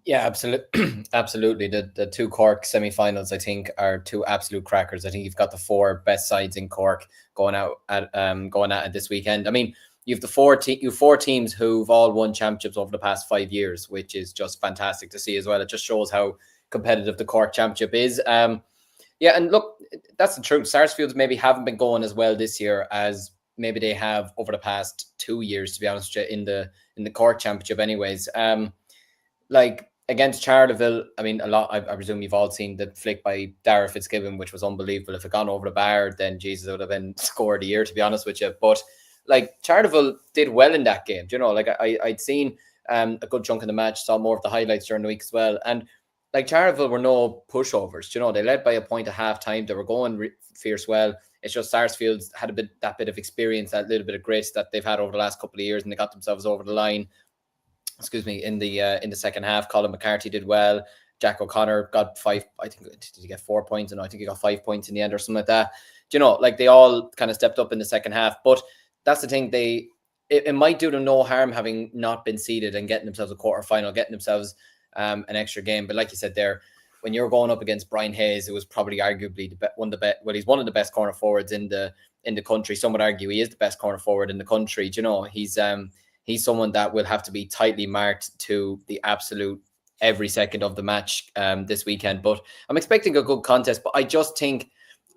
Yeah, absolutely. The two Cork semi-finals, I think, are two absolute crackers. I think you've got the 4 best sides in Cork going at it this weekend. I mean, you have four teams who've all won championships over the past 5 years, which is just fantastic to see as well. It just shows how competitive the Cork Championship is. Yeah, and look, that's the truth. Sarsfields maybe haven't been going as well this year as maybe they have over the past 2 years, to be honest with you, in the Cork Championship anyways. Like against Charleville, I mean, I presume you've all seen the flick by Dara Fitzgibbon, which was unbelievable. If it gone over the bar, then Jesus, it would have been score of the year, to be honest with you. But like, Charleville did well in that game. Like I'd seen a good chunk of the match, saw more of the highlights during the week as well. And like, Charleville were no pushovers. They led by a point at half time. They were going fierce well. It's just Sarsfields had that bit of experience, that little bit of grit that they've had over the last couple of years, and they got themselves over the line. In the second half. Colin McCarthy did well. Jack O'Connor got 5. I think, did he get 4 points? No, I think he got 5 points in the end or something like that. Like, they all kind of stepped up in the second half. But that's the thing. It might do them no harm having not been seeded and getting themselves a quarterfinal, getting themselves an extra game. But like you said there, when you're going up against Brian Hayes, it was probably arguably one of the best. Well, he's one of the best corner forwards in the country. Some would argue he is the best corner forward in the country. He's someone that will have to be tightly marked to the absolute every second of the match this weekend. But I'm expecting a good contest. But I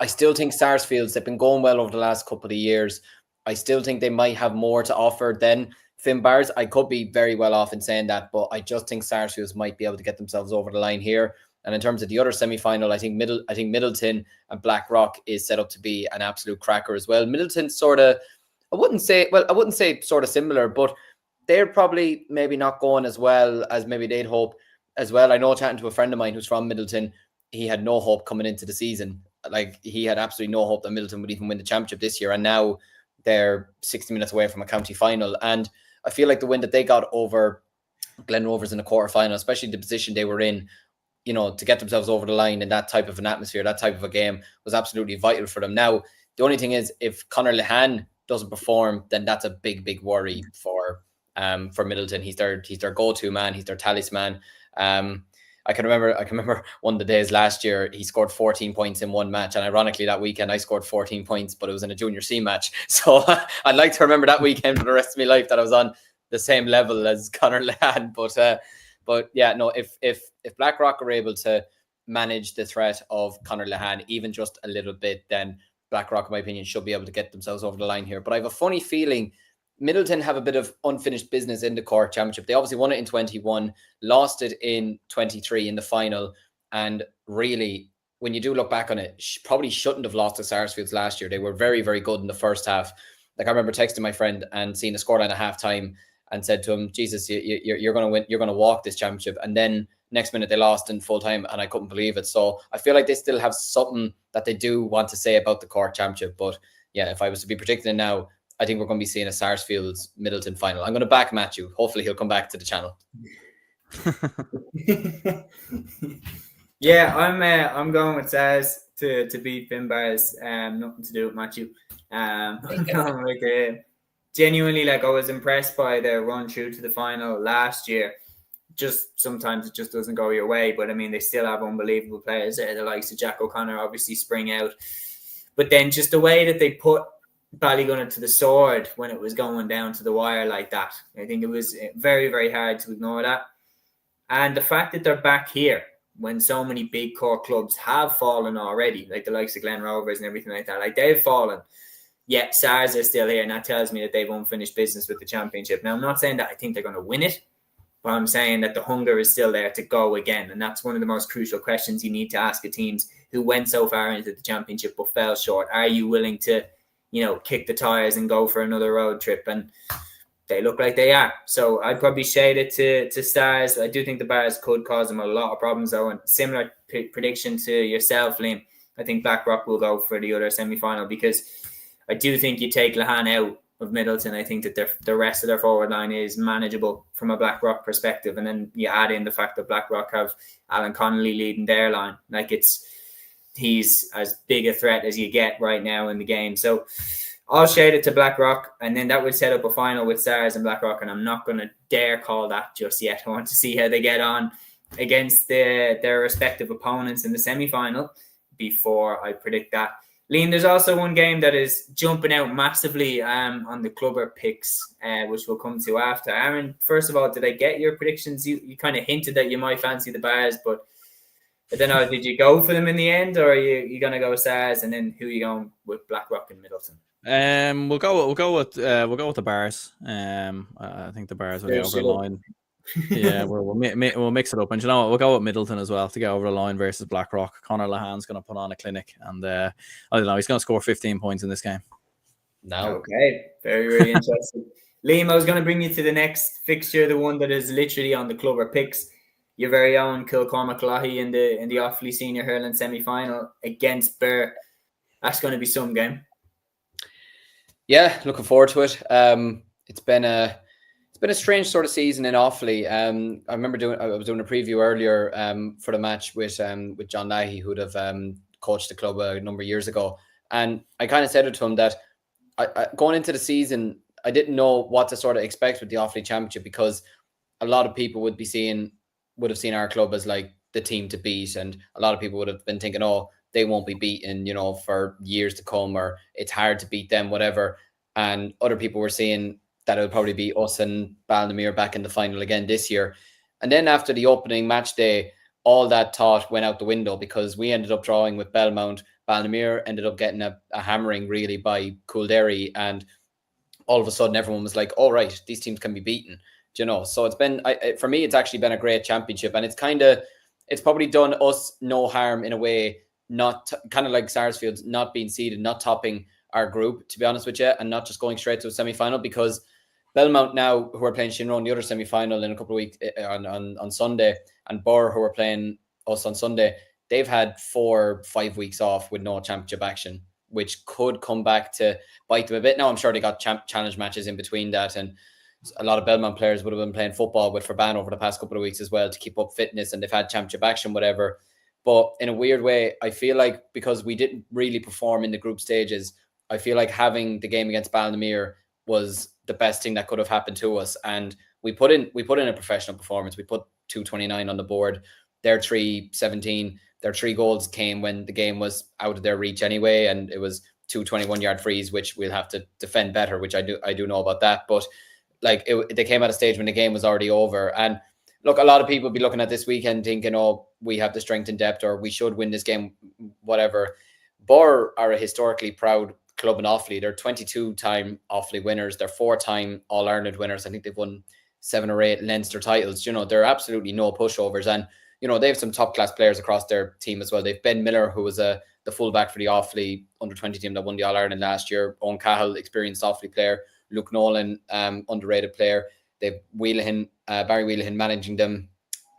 still think Sarsfields, they've been going well over the last couple of years. I still think they might have more to offer than Finbars. I could be very well off in saying that, but I just think Sarsfields might be able to get themselves over the line here. And in terms of the other semi-final, I think Middleton and Blackrock is set up to be an absolute cracker as well. Middleton sort of, I wouldn't say sort of similar, but they're probably maybe not going as well as maybe they'd hope as well. I know, chatting to a friend of mine who's from Middleton, he had no hope coming into the season. Like, he had absolutely no hope that Middleton would even win the championship this year. And now they're 60 minutes away from a county final. And I feel like the win that they got over Glen Rovers in the quarterfinal, especially the position they were in, to get themselves over the line in that type of an atmosphere, that type of a game, was absolutely vital for them. Now, the only thing is, if Conor Lehane doesn't perform, then that's a big, big worry for Middleton. He's their go-to man. He's their talisman. I can remember one of the days last year, he scored 14 points in one match. And ironically, that weekend I scored 14 points, but it was in a junior C match. So I'd like to remember that weekend for the rest of my life, that I was on the same level as Conor Lehane. But yeah, no, if Blackrock are able to manage the threat of Conor Lehane even just a little bit, then Blackrock, in my opinion, should be able to get themselves over the line here. But I have a funny feeling Middleton have a bit of unfinished business in the Cork Championship. They obviously won it in 21, lost it in 23 in the final. And really, when you do look back on it, probably shouldn't have lost to Sarsfields last year. They were very, very good in the first half. Like, I remember texting my friend and seeing the scoreline at halftime, and said to him, Jesus, you're going to win, you're going to walk this championship. And then next minute they lost in full time, and I couldn't believe it. So I feel like they still have something that they do want to say about the Cork championship. But yeah, if I was to be predicting now, I think we're going to be seeing a Sarsfield's Middleton final. I'm going to back Matthew. Hopefully he'll come back to the channel. Yeah, I'm going with Sars to beat Finbars. Nothing to do with Matthew. I'm going with genuinely, like, I was impressed by their run through to the final last year. Just sometimes it just doesn't go your way, but I mean, they still have unbelievable players there. The likes of Jack O'Connor obviously spring out, but then just the way that they put Ballygunner to the sword when it was going down to the wire like that, I think it was very, very hard to ignore that. And the fact that they're back here when so many big core clubs have fallen already, like the likes of Glen Rovers and everything like that, like they've fallen. Yet SARS are still here, and that tells me that they've unfinished business with the championship. Now, I'm not saying that I think they're going to win it, but I'm saying that the hunger is still there to go again. And that's one of the most crucial questions you need to ask of teams who went so far into the championship but fell short. Are you willing to, kick the tires and go for another road trip? And they look like they are. So I'd probably shade it to Stars. I do think the Bars could cause them a lot of problems, though. And similar prediction to yourself, Liam. I think Blackrock will go for the other semi-final, because I do think you take Lahan out of Middleton. I think that the rest of their forward line is manageable from a Blackrock perspective. And then you add in the fact that Blackrock have Alan Connolly leading their line. Like, he's as big a threat as you get right now in the game. So I'll shade it to Blackrock, and then that would set up a final with Stars and Blackrock, and I'm not going to dare call that just yet. I want to see how they get on against their respective opponents in the semi-final before I predict that. Liam, there's also one game that is jumping out massively on the clubber picks, which we'll come to after. Aaron, first of all, did I get your predictions? You kind of hinted that you might fancy the Bars, but I don't know, did you go for them in the end, or are you going to go with Stars, and then who are you going with, Blackrock and Middleton? We'll go with the Bars. I think the Bars will get over the line. Yeah, we'll mix it up, and we'll go with Middleton as well to get over the line versus Blackrock. Conor Lahan's going to put on a clinic, and I don't know, he's going to score 15 points in this game. No. Okay, very, very interesting. Liam, I was going to bring you to the next fixture, the one that is literally on the clubber picks. Your very own Kilcormac Loughy in the Offaly Senior Hurling semi-final against Birr. That's going to be some game. Yeah, looking forward to it. It's been a strange sort of season in Offaly. I remember I was doing a preview earlier for the match with John Leahy, who'd have coached the club a number of years ago, and I kind of said it to him that I going into the season, I didn't know what to sort of expect with the Offaly Championship, because a lot of people would have seen our club as like the team to beat, and a lot of people would have been thinking, oh, they won't be beaten, for years to come, or it's hard to beat them, whatever. And other people were saying that it would probably be us and Ballymere back in the final again this year. And then after the opening match day, all that thought went out the window, because we ended up drawing with Belmont. Ballymere ended up getting a hammering really by Coolderry, and all of a sudden everyone was like, all right, these teams can be beaten. So it's been, for me, it's actually been a great championship, and it's probably done us no harm in a way, not kind of like Sarsfield not being seeded, not topping our group, to be honest with you, and not just going straight to a semi-final, because Belmont now, who are playing Shinrone, the other semi-final in a couple of weeks on Sunday, and Burr, who are playing us on Sunday, they've had 4-5 weeks off with no championship action, which could come back to bite them a bit. Now, I'm sure they got challenge matches in between that, and a lot of Belmont players would have been playing football with Forban over the past couple of weeks as well to keep up fitness, and they've had championship action, whatever. But in a weird way, I feel like because we didn't really perform in the group stages, I feel like having the game against Ballymere was the best thing that could have happened to us. And we put in a professional performance. We put 229 on the board. Their 317. Their 3 goals came when the game was out of their reach anyway, and it was 2 21-yard frees, which we'll have to defend better, which I do know about that. But like they came at a stage when the game was already over. And look, a lot of people be looking at this weekend thinking, oh, we have the strength and depth, or we should win this game, whatever. Burr are a historically proud club in Offaly. They're 22-time Offaly winners. They're 4-time All-Ireland winners. I think they've won 7 or 8 Leinster titles. They're absolutely no pushovers. And, they have some top-class players across their team as well. They've Ben Miller, who was the fullback for the Offaly under-20 team that won the All-Ireland last year. Owen Cahill, experienced Offaly player. Luke Nolan, underrated player. They've Barry Wheelahan managing them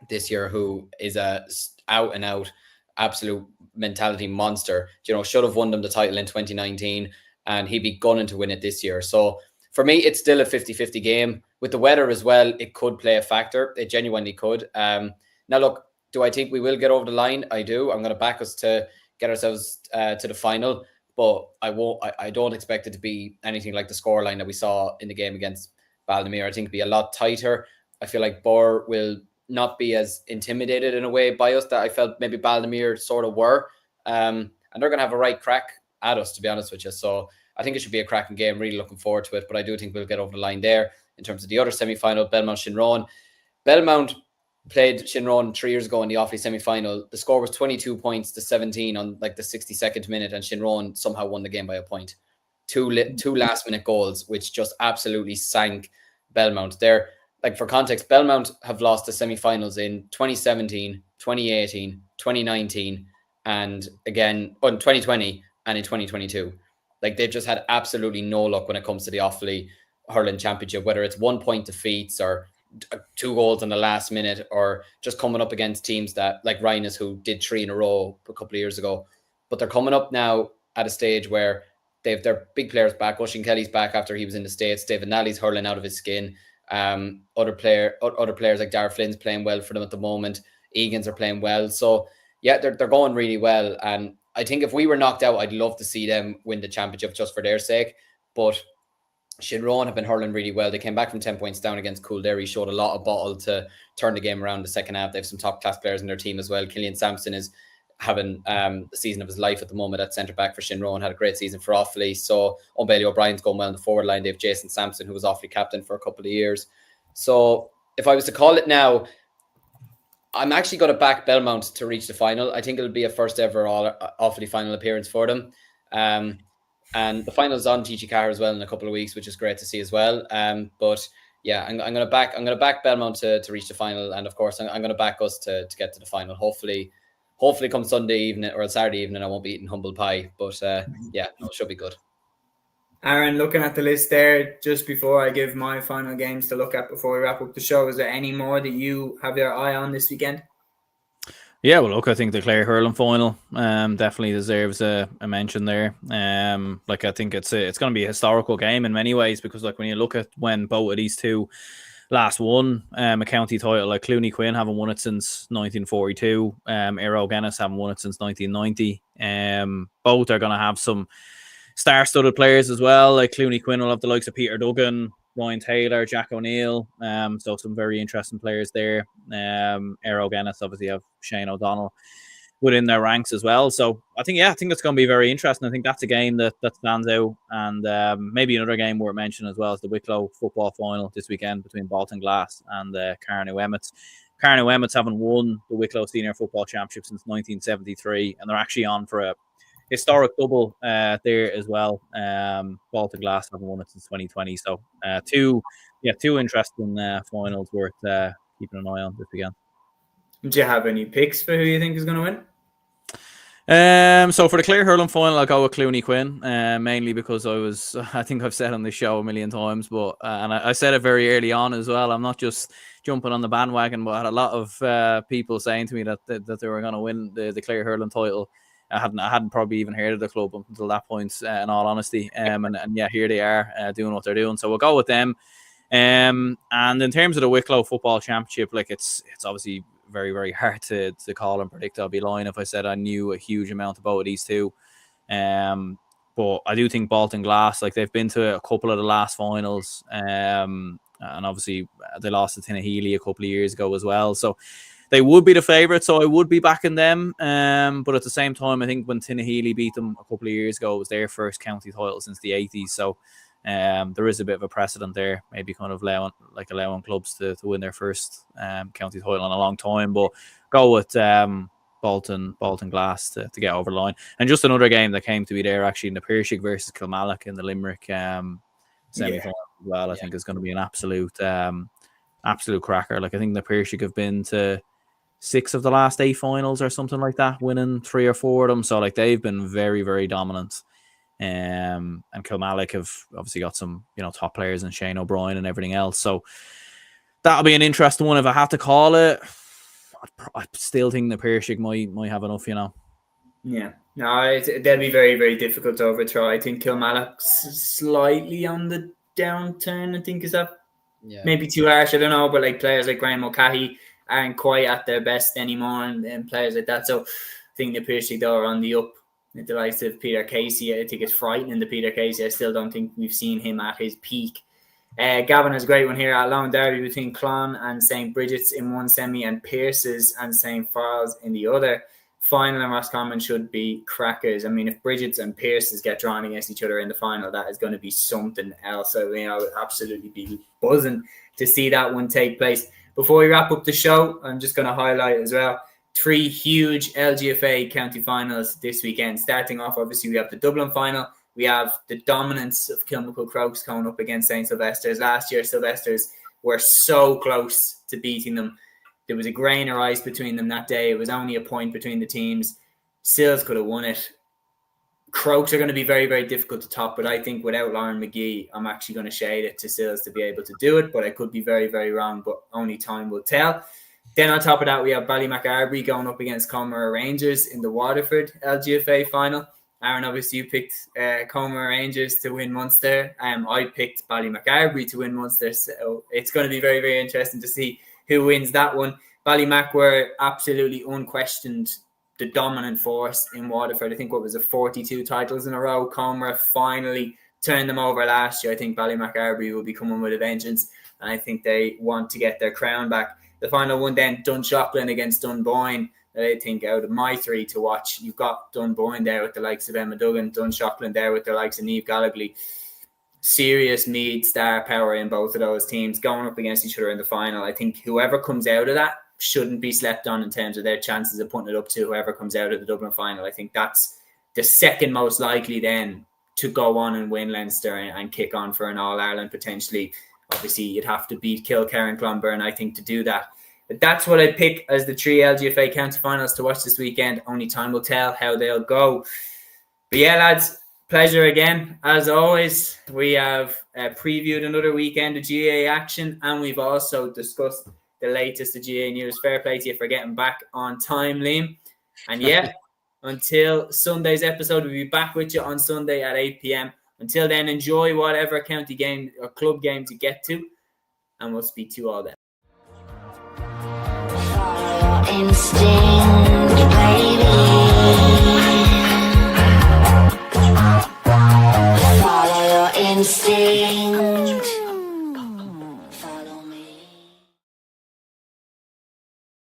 this year, who is a out and out absolute mentality monster. You know, should have won them the title in 2019, and he'd be gunning to win it this year. So for me, it's still a 50-50 game. With the weather as well, it could play a factor. It genuinely could. Now, look, do I think we will get over the line? I do. I'm going to back us to get ourselves to the final, but I don't expect it to be anything like the scoreline that we saw in the game against Baldomere. I think it'll be a lot tighter. I feel like Burr will not be as intimidated in a way by us that I felt maybe Baldomere sort of were. And they're going to have a right crack at us, to be honest with you. So I think it should be a cracking game. Really looking forward to it. But I do think we'll get over the line there. In terms of the other semi-final, Belmont-Shinrone. Belmont played Shinrone 3 years ago in the Offaly semi-final. The score was 22 points to 17 on like the 62nd minute, and Shinrone somehow won the game by a point. Two last-minute goals, which just absolutely sank Belmont. They're, like, for context, Belmont have lost the semi-finals in 2017, 2018, 2019, and again in 2020 and in 2022. Like, they've just had absolutely no luck when it comes to the Offaly Hurling Championship, whether it's 1 point defeats or 2 goals in the last minute, or just coming up against teams that, like Rhinos, who did 3 in a row a couple of years ago. But they're coming up now at a stage where they've their big players back. Oisin Kelly's back after he was in the States. David Nally's hurling out of his skin. Other players like Dara Flynn's playing well for them at the moment. Egan's are playing well. So yeah, they're going really well. And I think if we were knocked out, I'd love to see them win the championship just for their sake. But Shinrone have been hurling really well. They came back from 10 points down against Cúilín, showed a lot of bottle to turn the game around the second half. They have some top class players in their team as well. Killian Sampson is having the season of his life at the moment at centre back for Shinrone. Had a great season for Offaly. So Bailey O'Brien's going well in the forward line. They have Jason Sampson, who was Offaly captain for a couple of years. So if I was to call it now, I'm actually going to back Belmont to reach the final. I think it'll be a first ever Offaly final appearance for them. And the final's on TG Carr as well in a couple of weeks, which is great to see as well. But yeah, I'm going to back Belmont to reach the final, and of course I'm going to back us to get to the final. Hopefully come Sunday evening or Saturday evening, I won't be eating humble pie. But yeah, no, it should be good. Aaron, looking at the list there, just before I give my final games to look at before we wrap up the show, is there any more that you have your eye on this weekend? Yeah, well, look, I think the Clare Hurling final definitely deserves a mention there. Like, I think it's going to be a historical game in many ways, because, like, when you look at when both of these two last won a county title, like Cloney Quinn haven't won it since 1942, Aero Guinness haven't won it since 1990. Both are going to have some star-studded players as well. Like Cloney Quinn will have the likes of Peter Duggan, Ryan Taylor, Jack O'Neill, so some very interesting players there. Aero Guinness obviously have Shane O'Donnell within their ranks as well. So I think it's going to be very interesting. I think that's a game that stands out, and maybe another game worth mentioning as well is the Wicklow football final this weekend between Bolton Glass and Carnew Emmets. Carnew Emmets haven't won the Wicklow Senior Football Championship since 1973, and they're actually on for a historic double there as well. Bolton Glass haven't won it since 2020. So two interesting finals worth keeping an eye on this weekend. Do you have any picks for who you think is going to win? So for the Clare Hurling final, I'll go with Cloney Quinn, mainly because I think I've said on this show a million times, but and I said it very early on as well. I'm not just jumping on the bandwagon, but I had a lot of people saying to me that they were going to win the Clare Hurling title. I hadn't probably even heard of the club up until that point, in all honesty. And yeah, here they are doing what they're doing. So we'll go with them. And in terms of the Wicklow Football Championship, like it's obviously very, very hard to call and predict. I'll be lying if I said I knew a huge amount about these two. But I do think Bolton Glass, like they've been to a couple of the last finals. And obviously they lost to Tinahely a couple of years ago as well. So they would be the favourite, so I would be backing them. But at the same time, I think when Tinahely beat them a couple of years ago, it was their first county title since the 80s. So there is a bit of a precedent there, maybe kind of allowing clubs to win their first county title in a long time. But go with Bolton Glass to get over the line. And just another game that came to be there actually in the Piershig versus Kilmallock in the Limerick semi-final as well. I think is going to be an absolute cracker. Like I think the Piershig have been to 6 of the last 8 finals or something like that, winning 3 or 4 of them. So like they've been very, very dominant. And Kilmallock have obviously got some, top players and Shane O'Brien and everything else. So That'll be an interesting one. If I had to call it, I still think the Piercing might have enough, you know. Yeah. No, they'll be very, very difficult to overthrow. I think Kilmallock's slightly on the downturn. I think is that maybe too harsh. I don't know, but like players like Graham Mulcahy aren't quite at their best anymore, and players like that. So I think the Piercing though are on the up. The likes of Peter Casey, I think it's frightening. The Peter Casey, I still don't think we've seen him at his peak. Gavin has a great one here. A lone derby between Clon and St. Bridget's in one semi and Pierce's and St. Farrell's in the other. Final and Roscommon should be crackers. I mean, if Bridget's and Pierce's get drawn against each other in the final, that is going to be something else. So, I would absolutely be buzzing to see that one take place. Before we wrap up the show, I'm just going to highlight as well 3 huge LGFA county finals this weekend. Starting off, obviously, we have the Dublin final. We have the dominance of Kilmacud Crokes going up against St. Sylvester's. Last year, Sylvester's were so close to beating them. There was a grain of rice between them that day. It was only a point between the teams. Sills could have won it. Crokes are going to be very, very difficult to top, but I think without Lauren McGee, I'm actually going to shade it to Sills to be able to do it, but I could be very, very wrong, but only time will tell. Then on top of that, we have Ballymacarbry going up against Comer Rangers in the Waterford LGFA final. Aaron, obviously you picked Comer Rangers to win Munster. I picked Ballymacarbry to win Munster, so it's going to be very, very interesting to see who wins that one. Ballymac were absolutely unquestioned the dominant force in Waterford. I think what was it, 42 titles in a row. Comer finally turned them over last year. I think Ballymacarbry will be coming with a vengeance, and I think they want to get their crown back. The final one then, Dunshaughlin against Dunboyne. I think out of my 3 to watch, you've got Dunboyne there with the likes of Emma Duggan, Dunshaughlin there with the likes of Niamh Gallagly. Serious Meath star power in both of those teams going up against each other in the final. I think whoever comes out of that shouldn't be slept on in terms of their chances of putting it up to whoever comes out of the Dublin final. I think that's the second most likely then to go on and win Leinster and kick on for an All-Ireland potentially. Obviously, you'd have to beat Kilcare and Clonberne, I think, to do that. But that's what I pick as the 3 LGFA county finals to watch this weekend. Only time will tell how they'll go. But yeah, lads, pleasure again. As always, we have previewed another weekend of GAA action, and we've also discussed the latest of GAA news. Fair play to you for getting back on time, Liam. And yeah, until Sunday's episode, we'll be back with you on Sunday at 8 p.m. Until then, enjoy whatever county game or club games you get to, and we'll speak to you all then. Instinct.